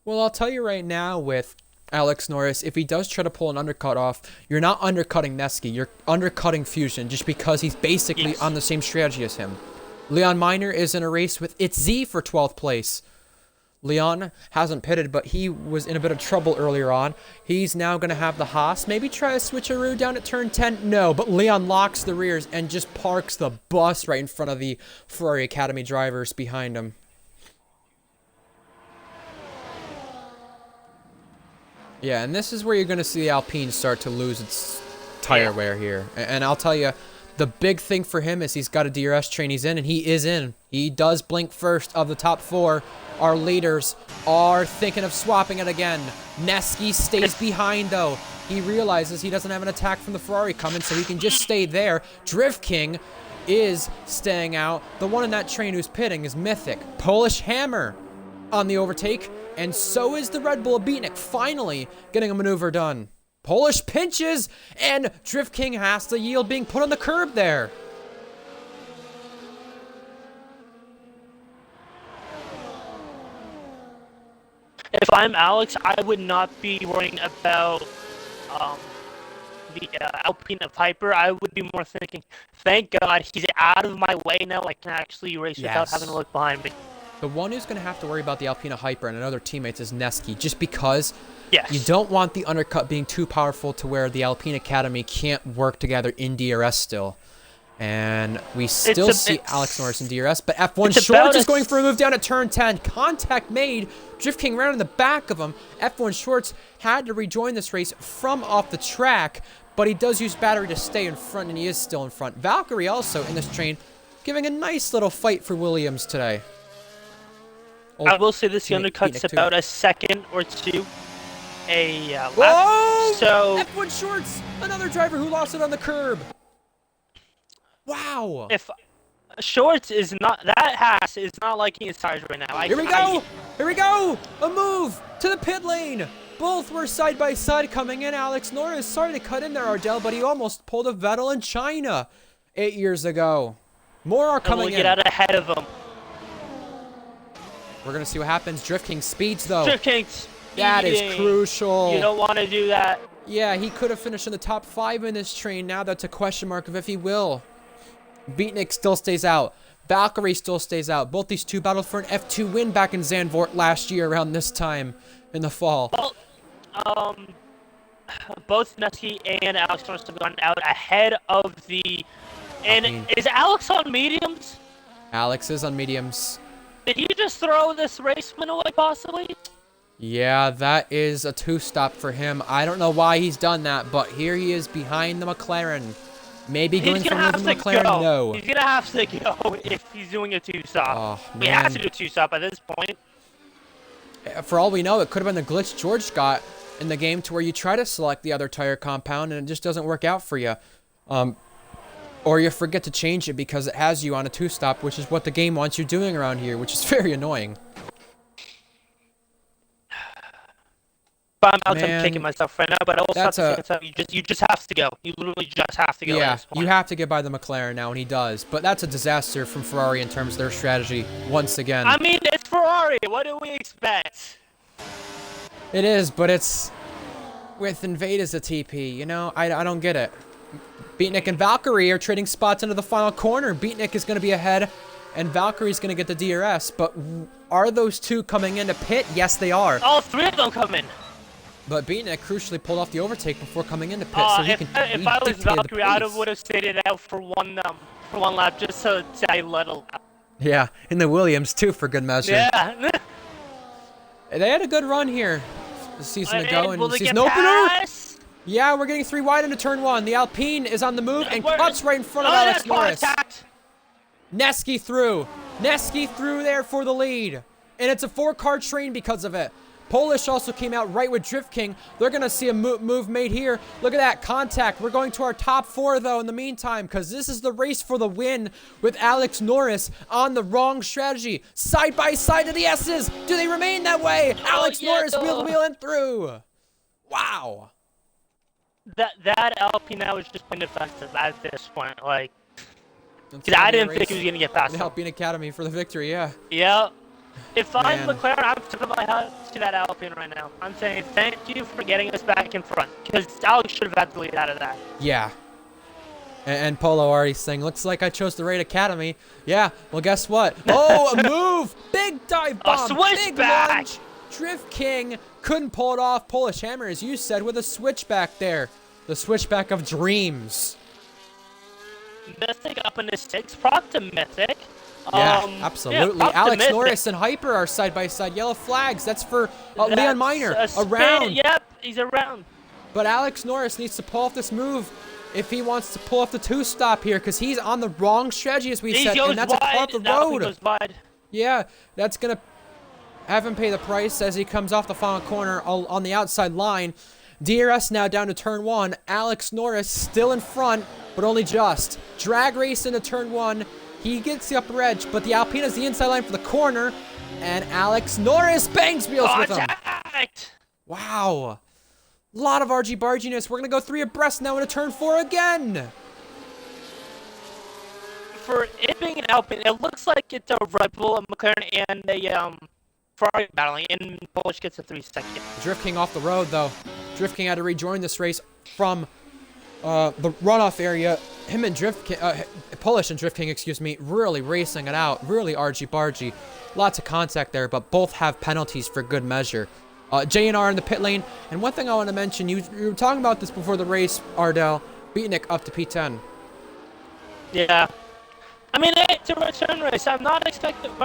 Well, I'll tell you right now with Alex Norris, if he does try to pull an undercut off, you're not undercutting Neski, you're undercutting Fusion just because he's basically on the same strategy as him. Leon Miner is in a race with ITZ for 12th place. Leon hasn't pitted, but he was in a bit of trouble earlier on. He's now going to have the Haas. Maybe try a switcheroo down at turn 10. No, but Leon locks the rears and just parks the bus right in front of the Ferrari Academy drivers behind him. Yeah, and this is where you're going to see the Alpine start to lose its tire wear here. And I'll tell you, the big thing for him is he's got a DRS train he's in, and he is in. He does blink first of the top 4. Our leaders are thinking of swapping it again. Neski stays behind, though. He realizes he doesn't have an attack from the Ferrari coming, so he can just stay there. Drift King is staying out. The one in that train who's pitting is Mythic. Polish Hammer on the overtake, and so is the Red Bull Beatnik, finally getting a maneuver done. Polish pinches, and Drift King has to yield, being put on the curb there. If I'm Alex, I would not be worrying about the Alpine of Hyper. I would be more thinking, thank God he's out of my way now. I can actually race without having to look behind me. The one who's going to have to worry about the Alpine Hyper and other teammates is Neski, just because you Yes. don't want the undercut being too powerful to where the Alpine Academy can't work together in DRS still. And we still see Alex Norris in DRS, but F1 Shorts is going for a move down at turn 10. Contact made. Drift King ran in the back of him. F1 Shorts had to rejoin this race from off the track, but he does use battery to stay in front, and he is still in front. Valkyrie also in this train, giving a nice little fight for Williams today. I will say this, the undercut's about a second or two a lap. Whoa! So F1 Shorts, another driver who lost it on the curb. Wow. if Shorts is not, that Haas is not liking his tires right now. Here we go. Here we go. A move to the pit lane. Both were side by side coming in. Alex Norris, sorry to cut in there, Ardell, but he almost pulled a Vettel in China 8 years ago. More are coming in. Get out ahead of him. We're going to see what happens. Drift King speeds, though. Drift King's That is speeding. crucial. You don't want to do that. Yeah, he could have finished in the top 5 in this train. Now that's a question mark of if he will. Beatnik still stays out. Valkyrie still stays out. Both these two battled for an F2 win back in Zandvoort last year around this time in the fall. Well, both Nesky and Alex Norris have gone out ahead of the... And is Alex on mediums? Alex is on mediums. Did he just throw this race win away, possibly? Yeah, that is a 2-stop for him. I don't know why he's done that, but here he is behind the McLaren. Maybe going for moving the McLaren? Go. No. He's going to have to go if he's doing a 2-stop. Oh, He has to do a 2-stop at this point. For all we know, it could have been the glitch George got in the game to where you try to select the other tire compound and it just doesn't work out for you. Or you forget to change it because it has you on a 2-stop, which is what the game wants you doing around here, which is very annoying. But I'm kicking myself right now, but also at the same time, you just have to go. You literally just have to go. Yeah, at this point. you have to get by the McLaren now, and he does. But that's a disaster from Ferrari in terms of their strategy, once again. I mean, it's Ferrari. What do we expect? It is, but it's... With Invade as a TP, you know? I don't get it. Beatnik and Valkyrie are trading spots into the final corner. Beatnik is going to be ahead, and Valkyrie's going to get the DRS. But are those two coming into pit? Yes, they are. All 3 of them come in. But Beatnik crucially pulled off the overtake before coming into pit, so he can. If I was Valkyrie, I would have stayed it out for one lap just so I let a lap. Yeah, in the Williams too, for good measure. Yeah. They had a good run here, the season ago, and will season they opener. pass? Yeah, we're getting 3 wide into turn 1. The Alpine is on the move and cuts right in front of Alex Norris. Nesky through. Nesky through there for the lead, and it's a 4-car train because of it. Polish also came out right with Drift King. They're going to see a move made here. Look at that contact. We're going to our top 4, though, in the meantime, because this is the race for the win with Alex Norris on the wrong strategy. Side by side to the S's. Do they remain that way? Alex Norris wheel to wheel and through. Wow. That Alpine now is just plain defensive at this point. Like, because I didn't think he was going to get past the Alpine Academy for the victory, yeah. Yeah. If I'm McLaren, I'm tipping my hat to that Alpine right now. I'm saying thank you for getting us back in front, because Alex should have had the lead out of that. Yeah. And Polo already saying, looks like I chose the right academy. Yeah, well, guess what? Oh, a move! Big dive bomb! Big launch! Drift King couldn't pull it off. Polish Hammer, as you said, with a switchback there. The switchback of dreams. Mythic up in the 6. Prop to Mythic. Yeah, absolutely. Yeah, Alex Norris and Hyper are side by side. Yellow flags. That's for Leon Minor. Around. Yep, he's around. But Alex Norris needs to pull off this move if he wants to pull off the 2-stop here, because he's on the wrong strategy, as we said, and that's off the road. Goes wide. Yeah, that's going to have him pay the price as he comes off the final corner on the outside line. DRS now down to turn 1. Alex Norris still in front, but only just. Drag race into turn 1. He gets the upper edge, but the Alpine is the inside line for the corner, and Alex Norris bangs wheels with him. Wow. A lot of argy-barginess. We're going to go 3 abreast now into turn 4 again. For it being an Alpine, it looks like it's a Red Bull, a McLaren, and a Ferrari battling, and Polish gets a 3-second. Drift King off the road, though. Drift King had to rejoin this race from the runoff area. Him and Drift King, Polish and Drift King, excuse me, really racing it out. Really argy-bargy. Lots of contact there, but both have penalties for good measure. JNR in the pit lane. And one thing I want to mention, you were talking about this before the race, Ardell. Beatnik up to P10. Yeah. I mean, it's a return race. I'm not expecting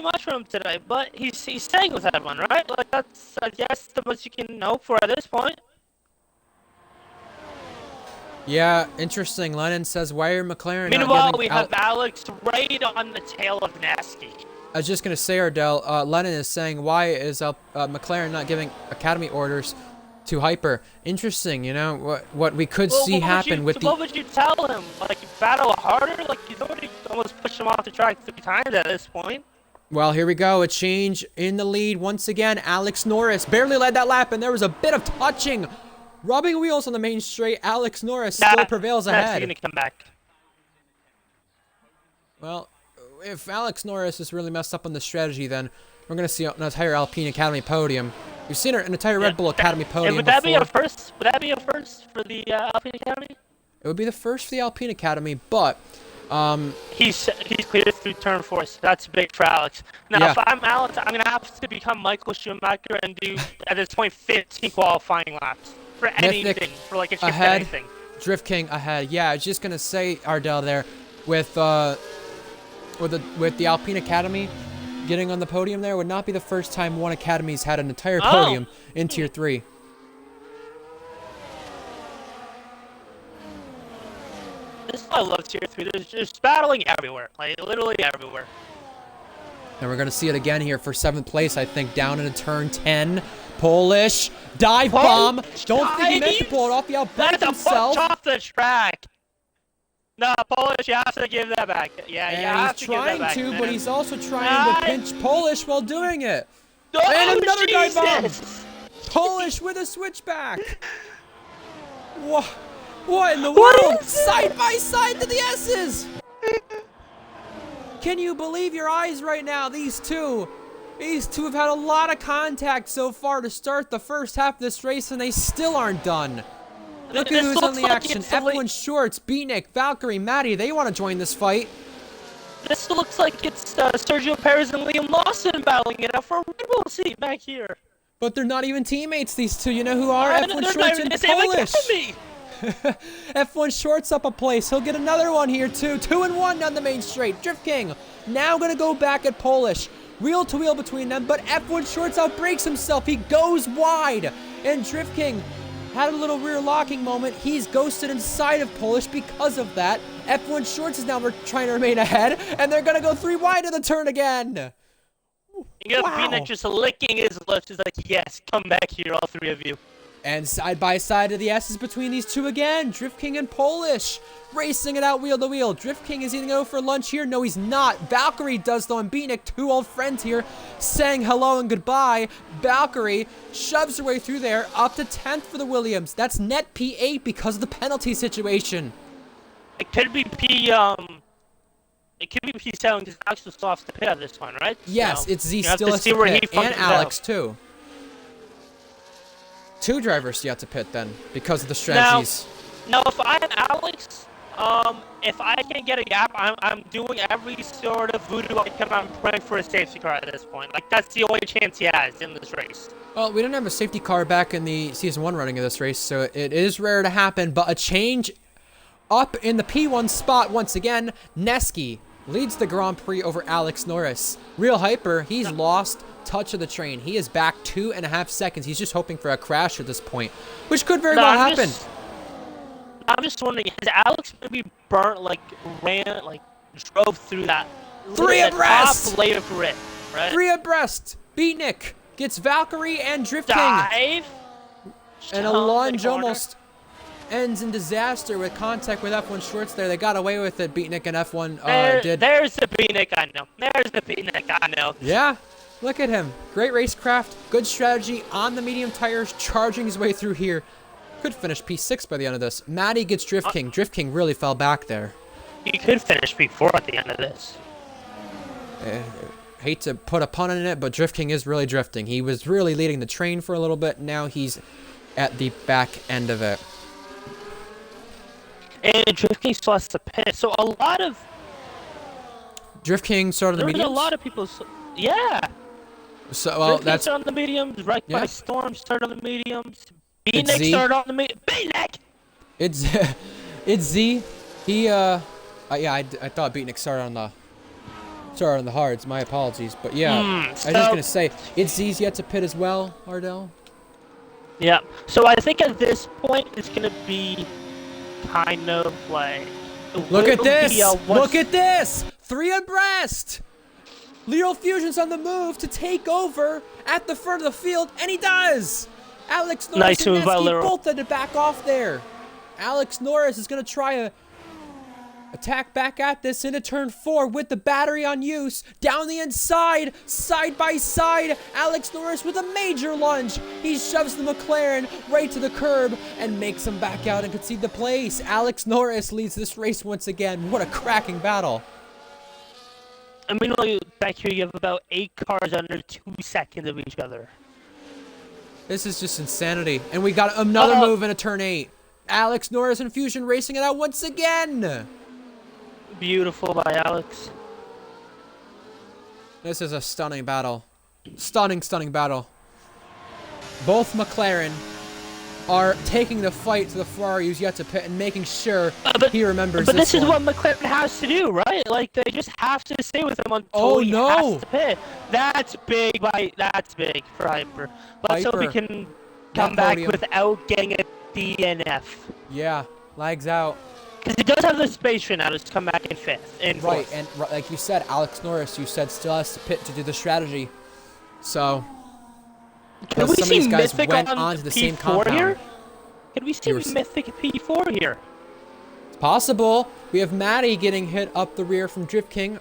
much from him today, but he's staying with everyone, right? Like, that's, I guess, the most you can hope for at this point. Yeah, interesting. Lennon says, why are McLaren Meanwhile, we have Alex right on the tail of Nasty. I was just going to say, Ardell, Lennon is saying, why is McLaren not giving Academy orders to Hyper? Interesting, you know, what we could see happen with What would you tell him? Like, battle harder? Like, you've already almost pushed him off the track 3 times at this point. Well, here we go. A change in the lead once again. Alex Norris barely led that lap, and there was a bit of touching. Rubbing wheels on the main straight. Alex Norris still prevails ahead. Going to come back. Well, if Alex Norris is really messed up on the strategy, then We're going to see an entire Alpine Academy podium. We've seen an entire Red Bull Academy podium would that before. be a first? Would that be a first for the Alpine Academy? It would be the first for the Alpine Academy, but he's cleared through turn 4, so that's big for Alex. Now, if I'm Alex, I'm gonna have to become Michael Schumacher and do at this point 15 qualifying laps for anything, for like a chip to anything. Drift King ahead. Yeah, I was just gonna say Ardell there with the Alpine Academy getting on the podium there would not be the first time one academy's had an entire podium in Tier 3. This is why I love Tier 3. There's just battling everywhere, like literally everywhere. And we're going to see it again here for 7th place, I think, down into turn 10. Polish dive bomb. Don't think he meant to pull it off. He outbraked himself. That's a off the track. No, Polish, you have to give that back. Yeah, you have to give that back. He's trying to, but he's also trying to pinch Polish while doing it. Oh, and another dive bomb. Jesus. Polish with a switchback. What in the world? Side by side to the S's. Can you believe your eyes right now? These two have had a lot of contact so far to start the first half of this race, and they still aren't done. Look at who's on the action. F1 Shorts, Beatnik, Valkyrie, Maddie, they want to join this fight. This looks like it's Sergio Perez and Liam Lawson battling it out for a Red Bull seat back here. But they're not even teammates, these two. You know who are? F1 They're Shorts and Polish. F1 Shorts up a place. He'll get another one here, too. 2-1 down the main straight. Drift King now going to go back at Polish. Wheel to wheel between them, but F1 Shorts outbrakes himself. He goes wide. And Drift King had a little rear locking moment. He's ghosted inside of Polish because of that. F1 Shorts is now trying to remain ahead, and they're going to go 3 wide of the turn again. You got Beatnik just licking his lips. He's like, yes, come back here, all 3 of you. And side by side to the S's between these two again. Drift King and Polish racing it out wheel to wheel. Drift King is going to go for lunch here. No, he's not. Valkyrie does though, and Beatnik, 2 old friends here, saying hello and goodbye. Valkyrie shoves her way through there, up to 10th for the Williams. That's net P8 because of the penalty situation. It could be P7 because Alex was still off the pit on this one, right? Yes, so it's Z still has to pit, and Alex too. 2 drivers yet to pit then, because of the strategies. Now if I'm Alex, if I can get a gap, I'm doing every sort of voodoo I can. I'm praying for a safety car at this point. Like, that's the only chance he has in this race. Well, we didn't have a safety car back in the Season 1 running of this race, so it is rare to happen, but a change up in the P1 spot once again. Neski leads the Grand Prix over Alex Norris. Real Hyper, he's lost touch of the train. He is back 2.5 seconds. He's just hoping for a crash at this point, which could very well happen. I'm just wondering, has Alex maybe drove through that 3 abreast top layer grid, right? 3 abreast. Beatnik gets Valkyrie and Drift King. Dive. And a lunge almost ends in disaster with contact with F1 Shorts there. They got away with it. Beatnik and F1 did. There's the Beatnik I know. There's the Beatnik I know. Yeah. Look at him. Great racecraft. Good strategy on the medium tires. Charging his way through here. Could finish P6 by the end of this. Maddie gets Drift King. Drift King really fell back there. He could finish P4 at the end of this. Hate to put a pun in it, but Drift King is really drifting. He was really leading the train for a little bit. Now he's at the back end of it. And Drift King still has to pit. So a lot of... Drift King started the mediums? There's a lot of people... Yeah. So, well, that's on the mediums. Right by Storm started on the mediums. Beatnik started on the mediums. Beatnik. It's Z. He yeah, I thought Beatnik started on the hards. My apologies, but yeah, I was just gonna say it's Z's yet to pit as well. Ardell. Yeah. So I think at this point it's gonna be kind of like. Look at this! Look at this! 3 abreast. Lethal Fusion's on the move to take over at the front of the field, and he does! Alex Norris and Neski both had to back off there. Alex Norris is going to try to attack back at this into turn 4 with the battery on use. Down the inside, side by side, Alex Norris with a major lunge. He shoves the McLaren right to the curb and makes him back out and concede the place. Alex Norris leads this race once again. What a cracking battle. I mean, like, back here you have about 8 cars under 2 seconds of each other. This is just insanity. And we got another move in a turn 8. Alex Norris and Fusion racing it out once again. Beautiful by Alex. This is a stunning battle. Stunning battle. Both McLaren are taking the fight to the Ferrari who's yet to pit and making sure he remembers But this is one. what McLaren has to do, right? Like, they just have to stay with him until he has to pit. That's big for Hyper. Let's hope he can come back without getting a DNF. Yeah, lags out. Because he does have the space right now to come back in 5th. Right, and like you said, Alex Norris, you said, still has to pit to do the strategy. So, can we some of see these guys Mythic went on onto the same P4 compound. here? Can we see Mythic P4 here? It's possible. We have Maddie getting hit up the rear from Drift King.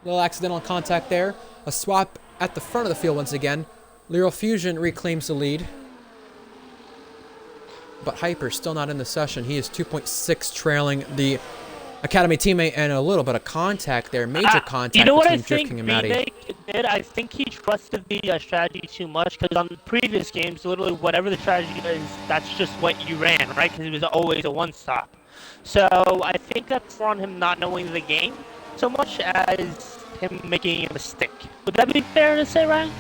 Little accidental contact there. A swap at the front of the field once again. Lyral Fusion reclaims the lead. But Hyper still not in the session. He is 2.6 trailing the Academy teammate, and a little bit of contact there. Major contact between Drift King and Maddie. Did. I think he trusted the strategy too much, because on previous games, literally whatever the strategy is, that's just what you ran, right? Because it was always a one-stop. So I think that's on him not knowing the game so much as him making a mistake. Would that be fair to say, Ryan?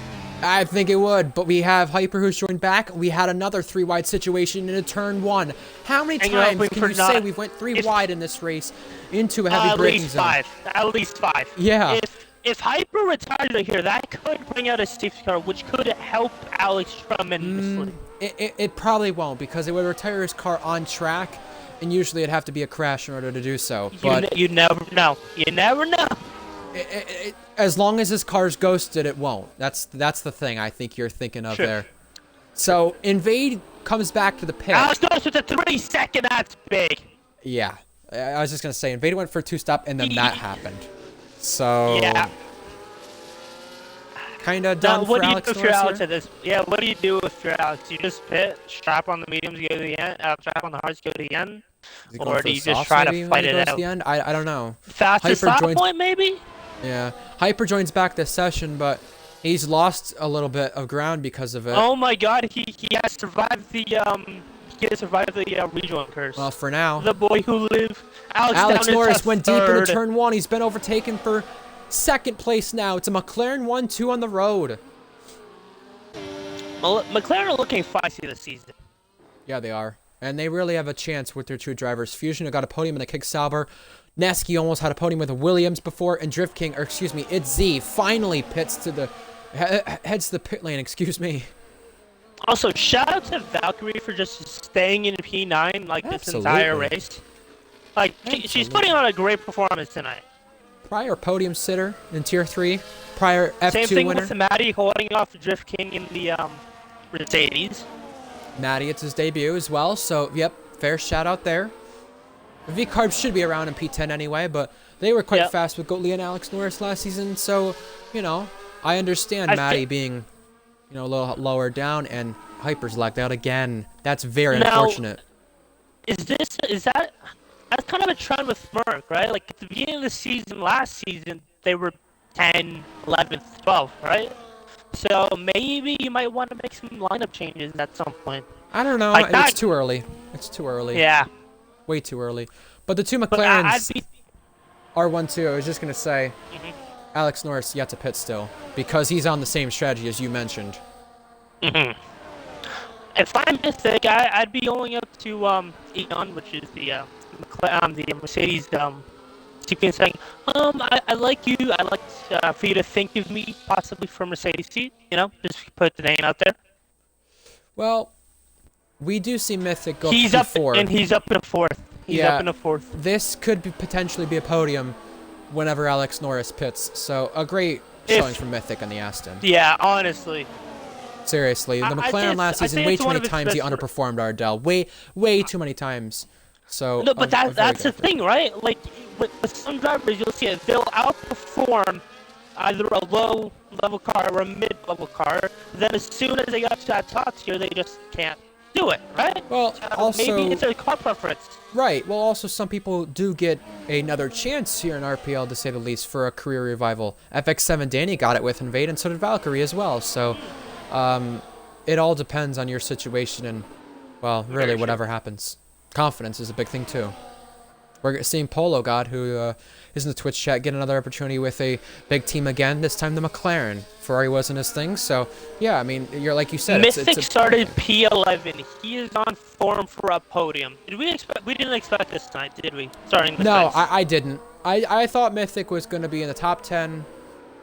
I think it would, but we have Hyper who's joined back. We had another 3-wide situation in a turn 1. How many times can you say we've went 3 wide in this race into a heavy braking zone? At least 5. Yeah. If Hyper retires right here, that could bring out a safety car, which could help Alex tremendously. It probably won't, because it would retire his car on track, and usually it'd have to be a crash in order to do so. But you never know. You never know. As long as his car's ghosted, it won't. That's the thing I think you're thinking of there. So Invade comes back to the pit. Alex goes with a 3-second. That's big. Yeah, I was just gonna say Invade went for a 2-stop, and then that happened. So yeah, kind of done for Alex Norris here? Yeah, what do you do if you're Alex? You just pit, strap on the mediums, go to the end, strap on the hards, go to the end, or do you just try to fight it out? The end? I don't know. Fastest stop point, maybe? Yeah, Hyper joins back this session, but he's lost a little bit of ground because of it. Oh my God, he has survived the rejoin curse. Well, for now, the boy who lived. Alex Norris went deep into turn 1. He's been overtaken for 2nd place now. It's a McLaren 1-2 on the road. McLaren are looking feisty this season. Yeah, they are, and they really have a chance with their 2 drivers. Fusion got a podium in a Kick Sauber. Neski almost had a podium with a Williams before, and Drift King, or excuse me, It's Z finally heads to the pit lane, excuse me. Also, shout out to Valkyrie for just staying in P9 like this entire race. Like, she's putting on a great performance tonight. Prior podium sitter in Tier 3, prior F2 winner. Same thing with Maddie holding off Drift King in the Mercedes. Maddie, it's his debut as well, so yep, fair shout out there. V-Carb should be around in P10 anyway, but they were quite fast with Gottlieb and Alex Norris last season, so, you know, I understand Maddie being, you know, a little lower down, and Hyper's lagged out again. That's very unfortunate. That's kind of a trend with Merc, right? Like, at the beginning of the season, last season, they were 10, 11th, 12th, right? So maybe you might want to make some lineup changes at some point. I don't know. Like it's too early. It's too early. Yeah. Way too early. But the 2 McLarens are 1-2. I was just going to say, Alex Norris yet to pit still, because he's on the same strategy as you mentioned. If I'm Mythic, I'd be going up to Eon, which is the Mercedes sequence, saying, I like you. I'd like for you to think of me possibly for Mercedes seat. You know, just put the name out there. Well, we do see Mythic go he's up to 4. And he's up in a 4th. He's up in a 4th. This could potentially be a podium whenever Alex Norris pits. So a great showing from Mythic on the Aston. Yeah, honestly. Seriously, the McLaren last season, way too many times he underperformed Ardell. Way too many times. So no, but that's the thing, right? Like with some drivers, you'll see it. They'll outperform either a low-level car or a mid-level car. Then as soon as they get to that top tier, they just can't. do it, right? Well, So also, maybe it's a car preference. right. Well, also, some people do get another chance here in RPL, to say the least, for a career revival. FX7 Danny got it with Invade, and so did Valkyrie as well. So, it all depends on your situation and, well, really whatever happens. Confidence is a big thing too. We're seeing Polo God, who is in the Twitch chat, get another opportunity with a big team again. This time the McLaren. Ferrari wasn't his thing, so yeah. I mean, you're like you said. Mythic started P11. He is on form for a podium. Did we expect? We didn't expect this tonight, did we? Starting this No, race. I didn't. I thought Mythic was going to be in the top 10,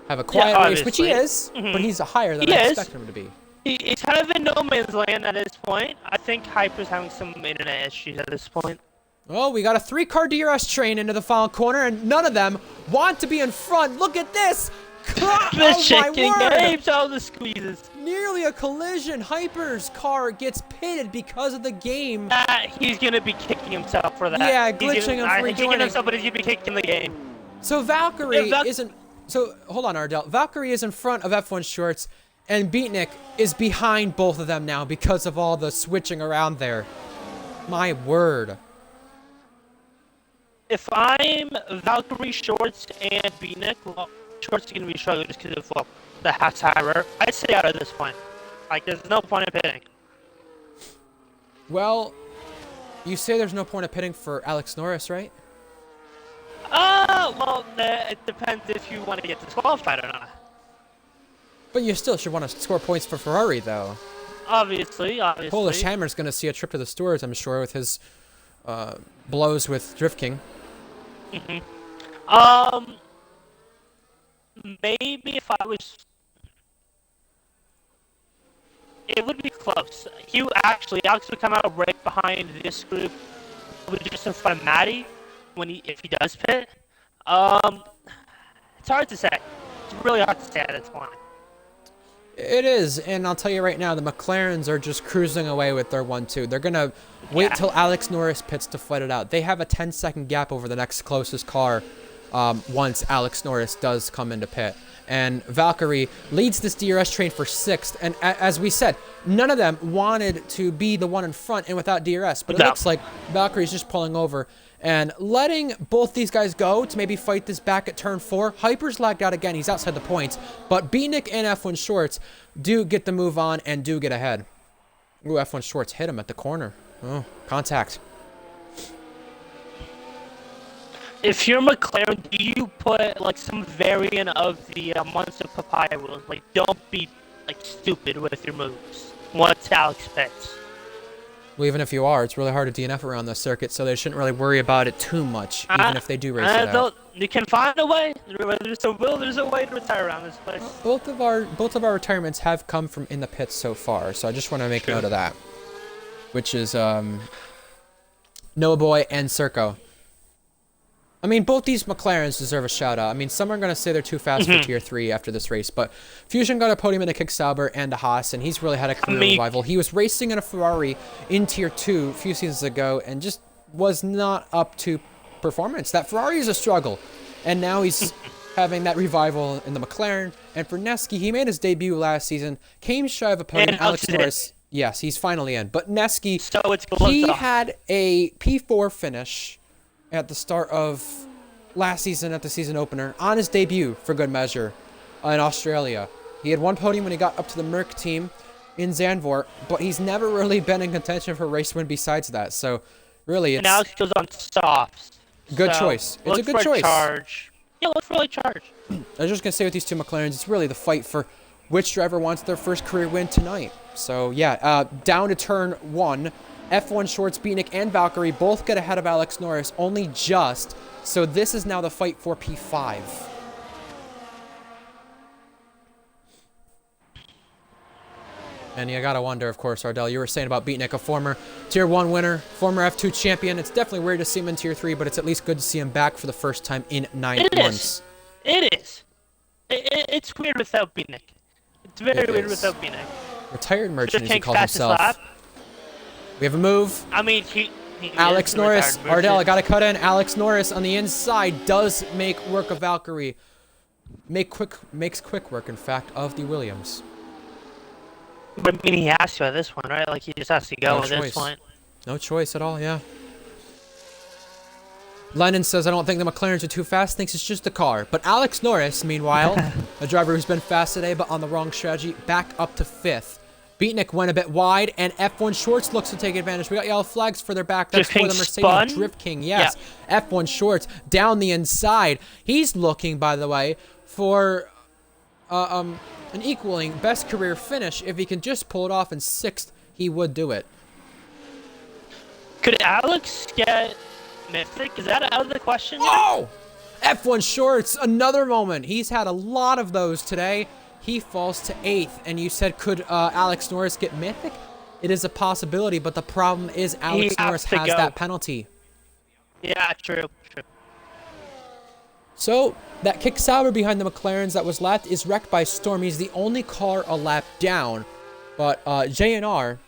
have a quiet race, which he is, but he's higher than I expected him to be. He's kind of in no man's land at this point. I think Hyper's having some internet issues at this point. Oh, we got a 3-car DRS train into the final corner, and none of them want to be in front. Look at this! Oh my word! Games, all the squeezes. Nearly a collision. Hyper's car gets pitted because of the game. He's gonna be kicking himself for that. Yeah, glitching him for kicking himself, but he's gonna be kicking the game. So Valkyrie isn't. So hold on, Ardell. Valkyrie is in front of F1 Shorts, and Beatnik is behind both of them now because of all the switching around there. My word. If I'm Valkyrie, Shorts, and Beatnik, well, Shorts is going to be struggling just because of, well, the half tire. I'd stay out at this point. Like, there's no point in pitting. Well, you say there's no point of pitting for Alex Norris, right? Well, it depends if you want to get disqualified or not. But you still should want to score points for Ferrari, though. Obviously. Polish Hammer's going to see a trip to the stores, I'm sure, with his blows with Drift King. Maybe if I was... It would be close. Alex would come out right behind this group, just in front of Matty, if he does pit. It's hard to say. It's really hard to say at this point. It is, and I'll tell you right now, the McLarens are just cruising away with their 1-2. They're going to wait till Alex Norris pits to fight it out. They have a 10-second gap over the next closest car once Alex Norris does come into pit. And Valkyrie leads this DRS train for 6th, and as we said, none of them wanted to be the one in front and without DRS, but it looks like Valkyrie's just pulling over and letting both these guys go to maybe fight this back at turn 4. Hyper's lagged out again. He's outside the points. But Beatnik and F1 Shorts do get the move on and do get ahead. Ooh, F1 Shorts hit him at the corner. Oh, contact. If you're McLaren, do you put like some variant of the Monster Papaya rules? Like, don't be like stupid with your moves once Alex pits. Well, even if you are, it's really hard to DNF around the circuit, so they shouldn't really worry about it too much, even if they do race it out. You can find a way. There's a way to retire around this place. Both of our retirements have come from in the pits so far, so I just want to make note of that. Which is Noah Boy and Circo. I mean, both these McLarens deserve a shout-out. I mean, some are going to say they're too fast for Tier 3 after this race, but Fusion got a podium in a Kick Sauber and a Haas, and he's really had a career revival. He was racing in a Ferrari in Tier 2 a few seasons ago and just was not up to performance. That Ferrari is a struggle, and now he's having that revival in the McLaren. And for Neski, he made his debut last season, came shy of a podium. Alex Norris, yes, he's finally in. But Neski, he had a P4 finish at the start of last season at the season opener on his debut for good measure in Australia. He had one podium when he got up to the Merc team in Zandvoort, but he's never really been in contention for a race win besides that. So really, it's... And Alex goes on softs. Good choice. It's a good choice. Charge. Yeah, look for a charge. I was just going to say with these two McLarens, it's really the fight for which driver wants their first career win tonight. So yeah, down to turn 1. F1 Shorts, Beatnik, and Valkyrie both get ahead of Alex Norris, only just. So this is now the fight for P5. And you gotta wonder, of course, Ardell, you were saying about Beatnik, a former Tier 1 winner, former F2 champion. It's definitely weird to see him in Tier 3, but it's at least good to see him back for the first time in 9 months. It is. It's weird without Beatnik. It's very weird without Beatnik. Retired merchant, as he calls himself. We have a move. I mean, Alex Norris. Ardell, I gotta cut in. Alex Norris on the inside does make work of Valkyrie. Makes quick work, in fact, of the Williams. But I mean, he has to at this point, right? Like, he just has to go No at this choice. point. No choice at all, yeah. Lennon says, I don't think the McLarens are too fast, thinks it's just the car. But Alex Norris, meanwhile, a driver who's been fast today but on the wrong strategy, back up to 5th. Beatnik went a bit wide, and F1 Shorts looks to take advantage. We got yellow flags for their back. That's for the Mercedes spun? Drift King, yes. Yeah. F1 Shorts down the inside. He's looking, by the way, for an equaling best career finish. If he can just pull it off in 6th, he would do it. Could Alex get Mythic? Is that out of the question? Oh! F1 Shorts, another moment. He's had a lot of those today. He falls to 8th, and you said, could Alex Norris get Mythic? It is a possibility, but the problem is Alex Norris has that penalty. Yeah, true. So, that kick Sauber behind the McLarens that was left is wrecked by Storm. He's the only car a lap down, but J&R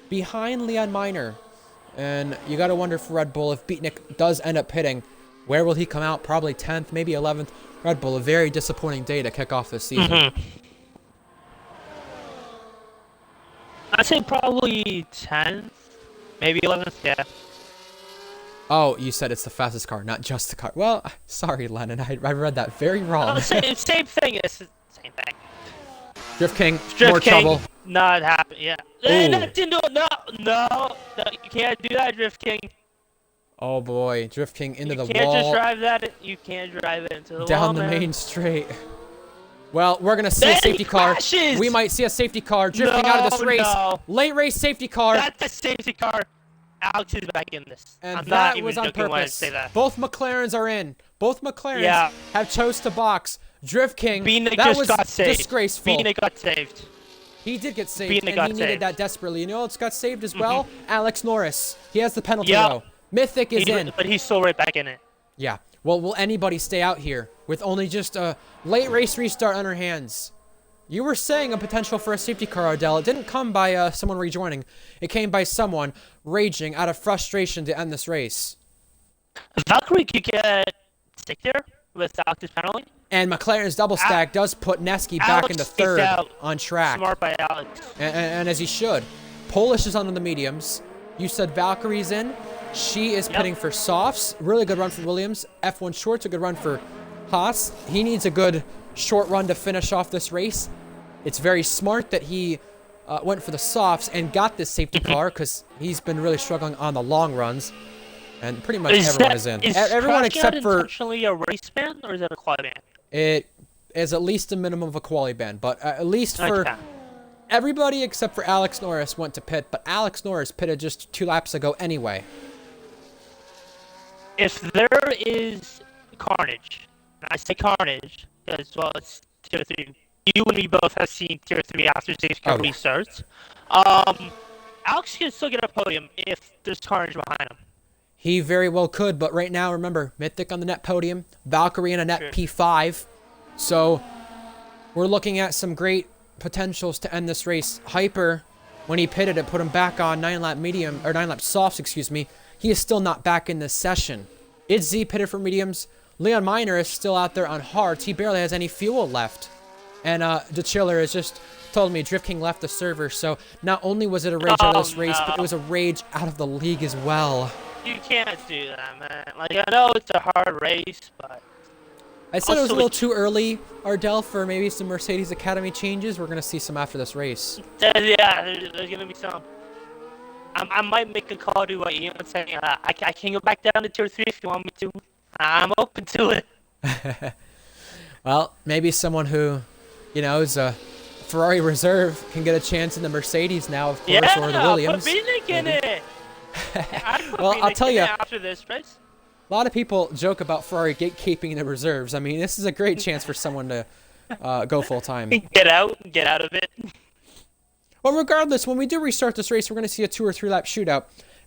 behind Leon Miner. And you got to wonder for Red Bull, if Beatnik does end up pitting, where will he come out? Probably 10th, maybe 11th. Red Bull, a very disappointing day to kick off this season. I'd say probably 10th, maybe 11th, yeah. Oh, you said it's the fastest car, not just the car. Well, sorry, Lennon. I read that very wrong. No, same thing. It's the same thing. Drift King, Drift more King, trouble. not happen. Yeah. No, you can't do that, Drift King. Oh boy, Drift King into the wall. You can't just drive that. You can't drive it into the wall, down the main straight. Well, we're gonna see a safety car. We might see a safety car drifting out of this race. Late race safety car. That's a safety car. Alex is back in this. And I'm that not was even on joking when I purpose. say that. Both McLarens are in. Both McLarens have chose to box. Drift King, Beatnik that just was got saved. disgraceful. Beatnik got saved. He did get saved, Beatnik and got he needed saved. that desperately. You know what's got saved as well? Alex Norris. He has the penalty, though. Mythic is in. But he's still right back in it. Yeah. Well, will anybody stay out here with only just a late race restart on her hands? You were saying a potential for a safety car, Ardell. It didn't come by someone rejoining. It came by someone raging out of frustration to end this race. Valkyrie could get stick there with Alex's penalty. And McLaren's double stack does put Neski back into 3rd on track. Smart by Alex. And as he should. Polish is on the mediums. You said Valkyrie's in. She is pitting for softs. Really good run for Williams. F1 Shorts, a good run for Haas. He needs a good short run to finish off this race. It's very smart that he went for the softs and got this safety car because he's been really struggling on the long runs. And pretty much everyone is in. Everyone except for... intentionally a race ban, or is that a quali ban? It is at least a minimum of a quali ban, but at least for... Everybody except for Alex Norris went to pit, but Alex Norris pitted just 2 laps ago anyway. If there is carnage, and I say carnage, because, well, it's Tier 3. You and me both have seen Tier 3 after safety car restarts. Alex can still get a podium if there's carnage behind him. He very well could, but right now, remember, Mythic on the net podium, Valkyrie in a net P5. So, we're looking at some great potentials to end this race. Hyper, when he pitted it, put him back on 9-lap medium, or 9-lap softs, excuse me. He is still not back in this session. Itzy pitted for mediums. Leon Miner is still out there on hards. He barely has any fuel left. And De Chiller has just told me Drift King left the server, so not only was it a rage out of this race, but it was a rage out of the league as well. You can't do that, man. Like, I know it's a hard race, but... I said it was a little too early, Ardell, for maybe some Mercedes Academy changes. We're going to see some after this race. Yeah, there's going to be some. I might make a call to Ian and say, I can go back down to Tier 3 if you want me to. I'm open to it. Well, maybe someone who, you know, is a Ferrari reserve can get a chance in the Mercedes now, of course, or the Williams. Put Beatnik in it. Well, I'll tell you, after this race. A lot of people joke about Ferrari gatekeeping the reserves. I mean, this is a great chance for someone to go full-time. Get out of it. Well, regardless, when we do restart this race, we're going to see a 2 or 3 lap shootout.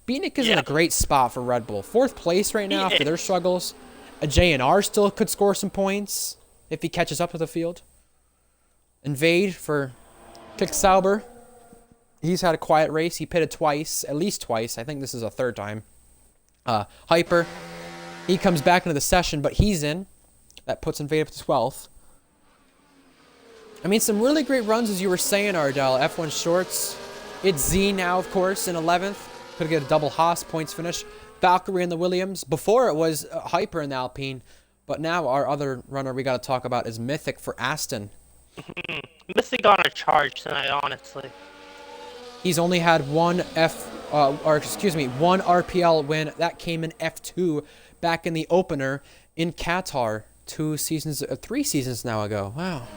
Beatnik is in a great spot for Red Bull. 4th place right now after their struggles. A J&R still could score some points if he catches up to the field. Invade for Kick Sauber. He's had a quiet race. He pitted twice, at least twice. I think this is a 3rd time. Hyper. He comes back into the session, but he's in. That puts Invade up to 12th. I mean, some really great runs, as you were saying, Ardell. F1 shorts. It's Z now, of course, in 11th. Could get a double Haas points finish. Valkyrie in the Williams. Before it was Hyper in the Alpine. But now our other runner we got to talk about is Mythic for Aston. Mythic on a charge tonight, honestly. He's only had one one RPL win. That came in F2 back in the opener in Qatar 3 seasons now ago. Wow.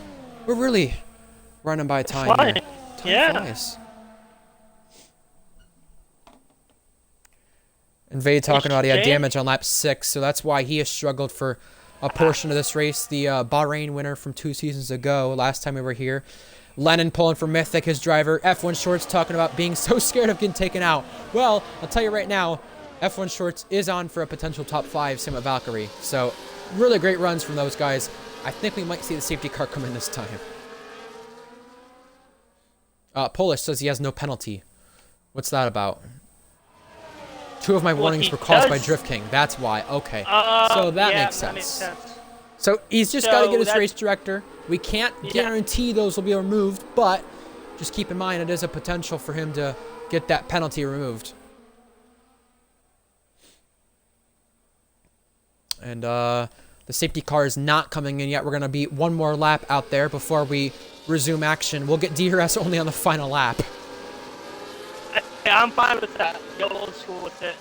We're really running by time here. Time flies. And Vade talking about he had damage on lap 6, so that's why he has struggled for a portion of this race. The Bahrain winner from 2 seasons ago, last time we were here. Lennon pulling for Mythic, his driver. F1 Shorts talking about being so scared of getting taken out. Well, I'll tell you right now, F1 Shorts is on for a potential top 5, same with Valkyrie. So, really great runs from those guys. I think we might see the safety car come in this time. Polish says he has no penalty. What's that about? 2 of my warnings were caused by Drift King. That's why. Okay. So that makes sense. So he's just got to get his race director. We can't guarantee those will be removed, but just keep in mind it is a potential for him to get that penalty removed. And the safety car is not coming in yet. We're going to be one more lap out there before we resume action. We'll get DRS only on the final lap. I'm fine with that. Go old school with it.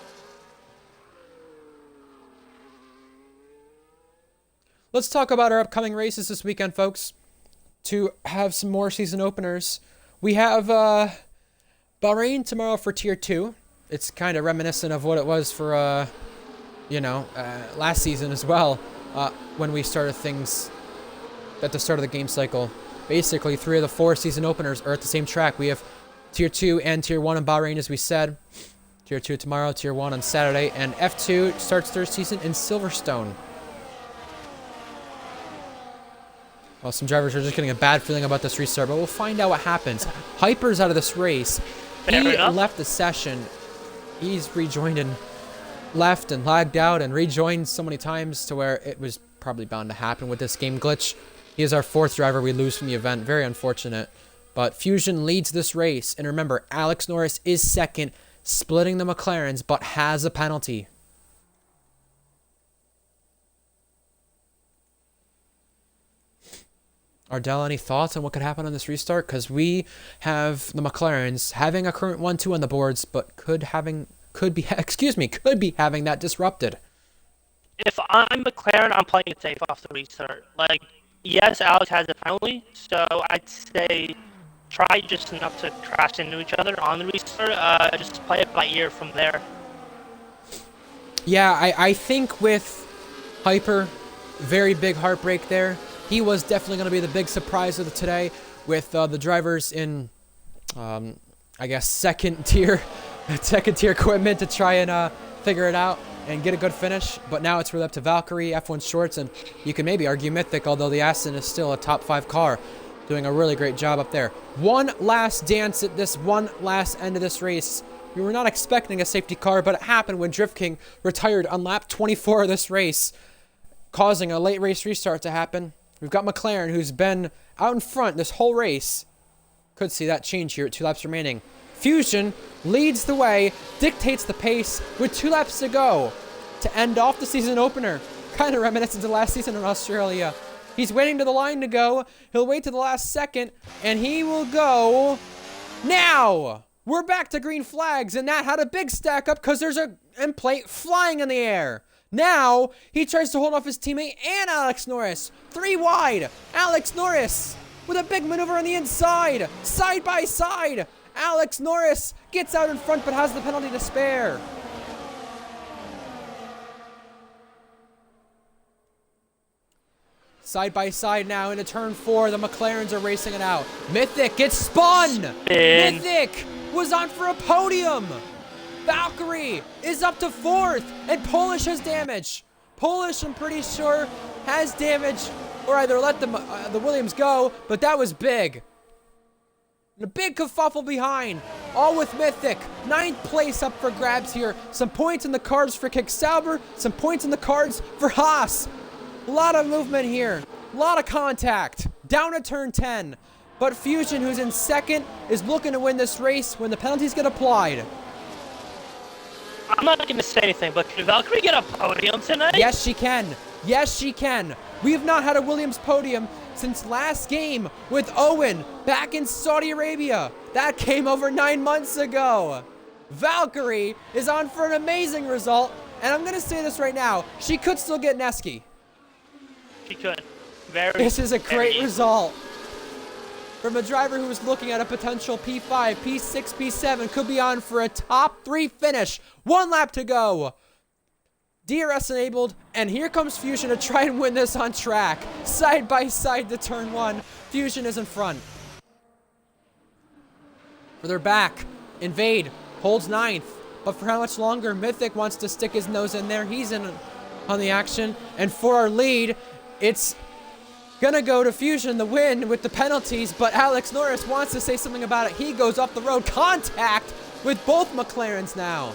Let's talk about our upcoming races this weekend, folks. To have some more season openers. We have Bahrain tomorrow for Tier 2. It's kind of reminiscent of what it was for, last season as well. When we started things at the start of the game cycle. Basically, 3 of the 4 season openers are at the same track. We have Tier 2 and Tier 1 in Bahrain, as we said. Tier 2 tomorrow, Tier 1 on Saturday. And F2 starts their season in Silverstone. Well, some drivers are just getting a bad feeling about this restart, but we'll find out what happens. Hyper's out of this race. He left the session. He's rejoined and left and lagged out and rejoined so many times to where it was probably bound to happen with this game glitch. He is our 4th driver we lose from the event. Very unfortunate. But Fusion leads this race. And remember, Alex Norris is 2nd, splitting the McLarens, but has a penalty. Ardell, any thoughts on what could happen on this restart? Because we have the McLarens having a current 1-2 on the boards, but could be having that disrupted. If I'm McLaren, I'm playing it safe off the restart. Like, yes, Alex has a penalty, so I'd say try just enough to crash into each other on the restart. Just play it by ear from there. Yeah, I think with Hyper, very big heartbreak there. He was definitely going to be the big surprise of today with the drivers in, I guess, second tier equipment to try and figure it out and get a good finish. But now it's really up to Valkyrie, F1 Shorts, and you can maybe argue Mythic, although the Aston is still a top 5 car, doing a really great job up there. One last dance at this one last end of this race. We were not expecting a safety car, but it happened when Drift King retired on lap 24 of this race, causing a late race restart to happen. We've got McLaren, who's been out in front this whole race. Could see that change here at 2 laps remaining. Fusion leads the way, dictates the pace with 2 laps to go to end off the season opener. Kind of reminiscent to last season in Australia. He's waiting to the line to go. He'll wait to the last second, and he will go now. We're back to green flags, and that had a big stack up because there's a end plate flying in the air. Now, he tries to hold off his teammate and Alex Norris. 3 wide. Alex Norris with a big maneuver on the inside. Side by side. Alex Norris gets out in front but has the penalty to spare. Side by side now into turn 4. The McLarens are racing it out. Mythic gets spun. Mythic was on for a podium. Valkyrie is up to 4th, and Polish has damage. Polish, I'm pretty sure, has damage, or either let the Williams go, but that was big. And a big kerfuffle behind, all with Mythic. 9th place up for grabs here. Some points in the cards for Kick Sauber, some points in the cards for Haas. A lot of movement here, a lot of contact. down to turn 10. But Fusion, who's in second, is looking to win this race when the penalties get applied. I'm not going to say anything, but can Valkyrie get a podium tonight? Yes, she can. Yes, she can. We have not had a Williams podium since last game with Owen back in Saudi Arabia. That came over 9 months ago. Valkyrie is on for an amazing result, and I'm going to say this right now. She could still get Neski. She could. This is a great result. From a driver who was looking at a potential P5, P6, P7, could be on for a top 3 finish. 1 lap to go. DRS enabled, and here comes Fusion to try and win this on track. Side by side to turn 1. Fusion is in front. Further back, Invade holds 9th. But for how much longer? Mythic wants to stick his nose in there. He's in on the action. And for our lead, it's gonna go to Fusion, the win with the penalties, but Alex Norris wants to say something about it. He goes up the road. Contact with both McLarens now.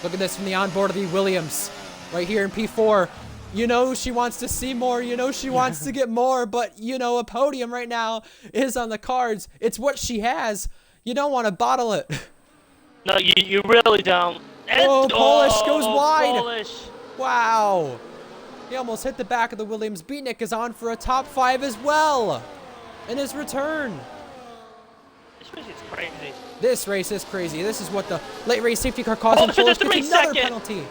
Look at this from the onboard of the Williams. Right here in P4. You know she wants to see more. You know she wants to get more, but you know a podium right now is on the cards. It's what she has. You don't want to bottle it. No, you really don't. Oh, Polish goes wide. Polish. Wow. He almost hit the back of the Williams. Beatnik is on for a top 5 as well in his return. This race is crazy. This race is crazy. This is what the late race safety car caused. Oh, Polish just gets another penalty.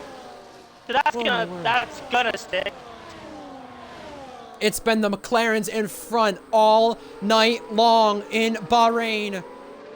So that's gonna stick. It's been the McLarens in front all night long in Bahrain.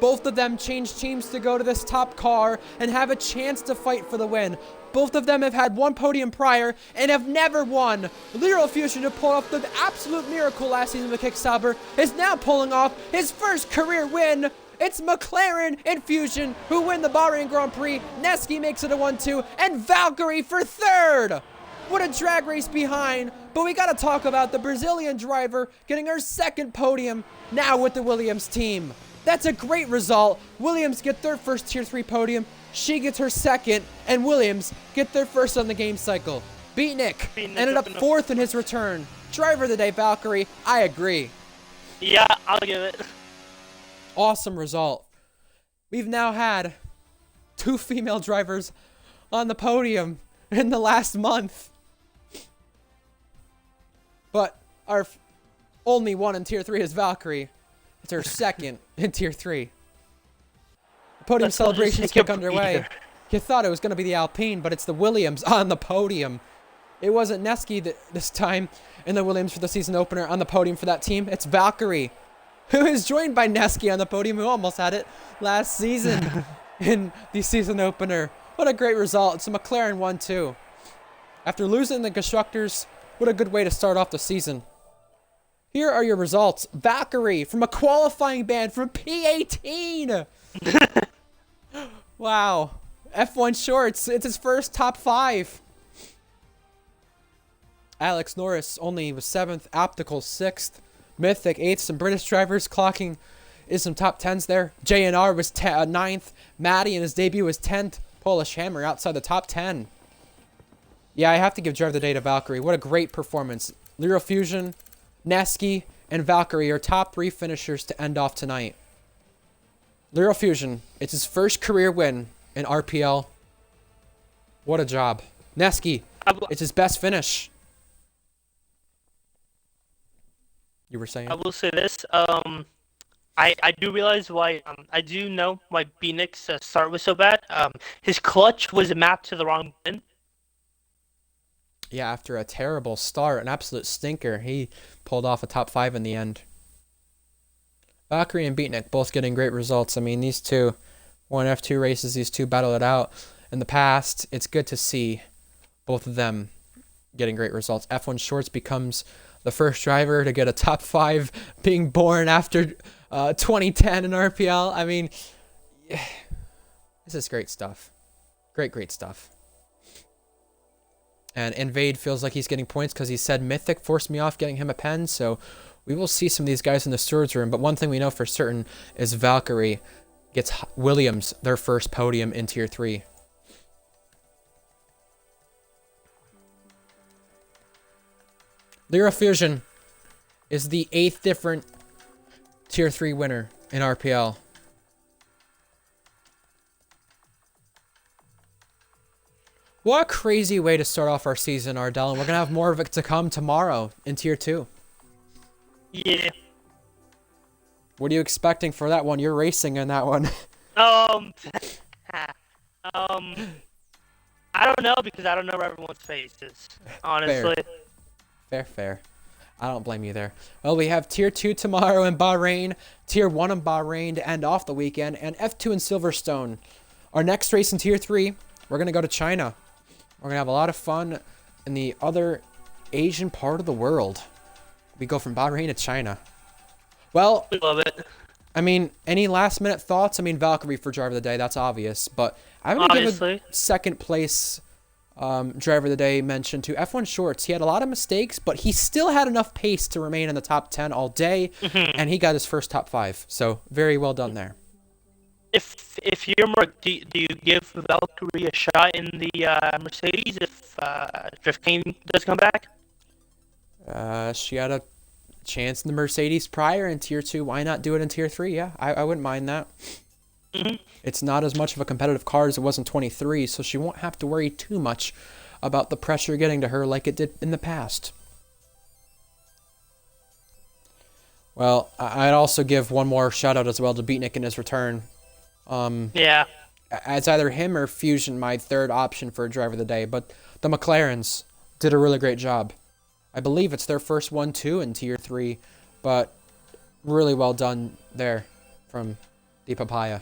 Both of them changed teams to go to this top car and have a chance to fight for the win. Both of them have had 1 podium prior and have never won. Leroy Fusion, to pull off the absolute miracle last season with Kicksauber, is now pulling off his first career win. It's McLaren and Fusion who win the Bahrain Grand Prix. Neski makes it a 1-2, and Valkyrie for 3rd. What a drag race behind, but we gotta talk about the Brazilian driver getting her 2nd podium now with the Williams team. That's a great result. Williams get their first Tier 3 podium. She gets her 2nd, and Williams get their 1st on the game cycle. Beatnik ended up 4th in his return. Driver of the day, Valkyrie. I agree. Yeah, I'll give it. Awesome result. We've now had 2 female drivers on the podium in the last month. But our only one in Tier 3 is Valkyrie. It's her 2nd in Tier 3. Podium celebrations kick underway. You thought it was going to be the Alpine, but it's the Williams on the podium. It wasn't Neski this time in the Williams for the season opener on the podium for that team. It's Valkyrie, who is joined by Neski on the podium, who almost had it last season in the season opener. What a great result. It's a McLaren 1-2. After losing the Constructors, what a good way to start off the season. Here are your results. Valkyrie from a qualifying ban from P18. Wow. F1 shorts. It's his first top 5. Alex Norris only was 7th. Optical 6th. Mythic 8th. Some British drivers clocking is some top 10s there. JNR was 9th. Matty in his debut was 10th. Polish Hammer outside the top 10. Yeah, I have to give driver of the day to Valkyrie. What a great performance. Leroy Fusion, Neski, and Valkyrie are top 3 finishers to end off tonight. Leroy Fusion, it's his first career win in RPL. What a job. Neski, it's his best finish. You were saying? I will say this. I do realize why. I do know why Beatnik's start was so bad. His clutch was mapped to the wrong pin. Yeah, after a terrible start, an absolute stinker, he pulled off a top 5 in the end. Valkyrie and Beatnik both getting great results. I mean, these two won F2 races. These two battled it out in the past. It's good to see both of them getting great results. F1 Shorts becomes the first driver to get a top 5 being born after 2010 in RPL. I mean, this is great stuff. Great stuff. And Invade feels like he's getting points because he said Mythic forced me off getting him a pen. So we will see some of these guys in the stewards room. But one thing we know for certain is Valkyrie gets Williams their first podium in Tier 3. Lyra Fusion is the 8th different Tier 3 winner in RPL. What a crazy way to start off our season, Ardell, and we're going to have more of it to come tomorrow in Tier 2. Yeah. What are you expecting for that one? You're racing in that one. Um, I don't know because I don't know where everyone's face is, honestly. Fair. I don't blame you there. Well, we have Tier 2 tomorrow in Bahrain, Tier 1 in Bahrain to end off the weekend, and F2 in Silverstone. Our next race in Tier 3, we're going to go to China. We're going to have a lot of fun in the other Asian part of the world. We go from Bahrain to China. Well, We love it. I mean, any last minute thoughts? I mean, Valkyrie for driver of the day, that's obvious. But I'm going to give a second place driver of the day mention to F1 Shorts. He had a lot of mistakes, but he still had enough pace to remain in the top 10 all day. And he got his first top 5. So very well done there. If you're more, do you give Valkyrie a shot in the Mercedes if Drift King does come back? She had a chance in the Mercedes prior in Tier 2. Why not do it in Tier 3? Yeah, I wouldn't mind that. It's not as much of a competitive car as it was in 23, so she won't have to worry too much about the pressure getting to her like it did in the past. Well, I'd also give one more shout out as well to Beatnik in his return. Yeah. It's either him or Fusion, my third option for a driver of the day, but the McLarens did a really great job. I believe it's their first 1-2 in Tier 3, but really well done there from the Papaya.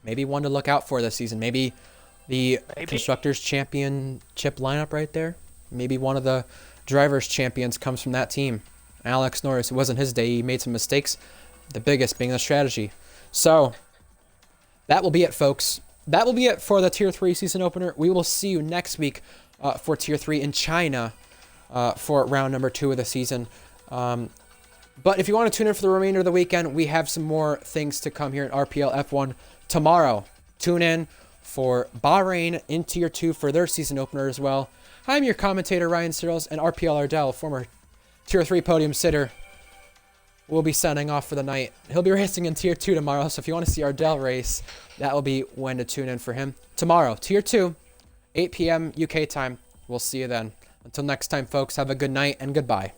Maybe one to look out for this season. Maybe the Constructors Championship lineup right there. Maybe one of the Drivers Champions comes from that team. Alex Norris, it wasn't his day. He made some mistakes, the biggest being the strategy. So, that will be it, folks. That will be it for the Tier 3 season opener. We will see you next week for Tier 3 in China for round number 2 of the season. But if you want to tune in for the remainder of the weekend, we have some more things to come here in RPL F1 tomorrow. Tune in for Bahrain in Tier 2 for their season opener as well. I'm your commentator, Ryan Searles, and RPL Ardell, former Tier 3 podium sitter, will be signing off for the night. He'll be racing in Tier 2 tomorrow, so if you want to see Ardell race, that will be when to tune in for him. Tomorrow, Tier 2, 8 p.m. UK time. We'll see you then. Until next time, folks, have a good night and goodbye.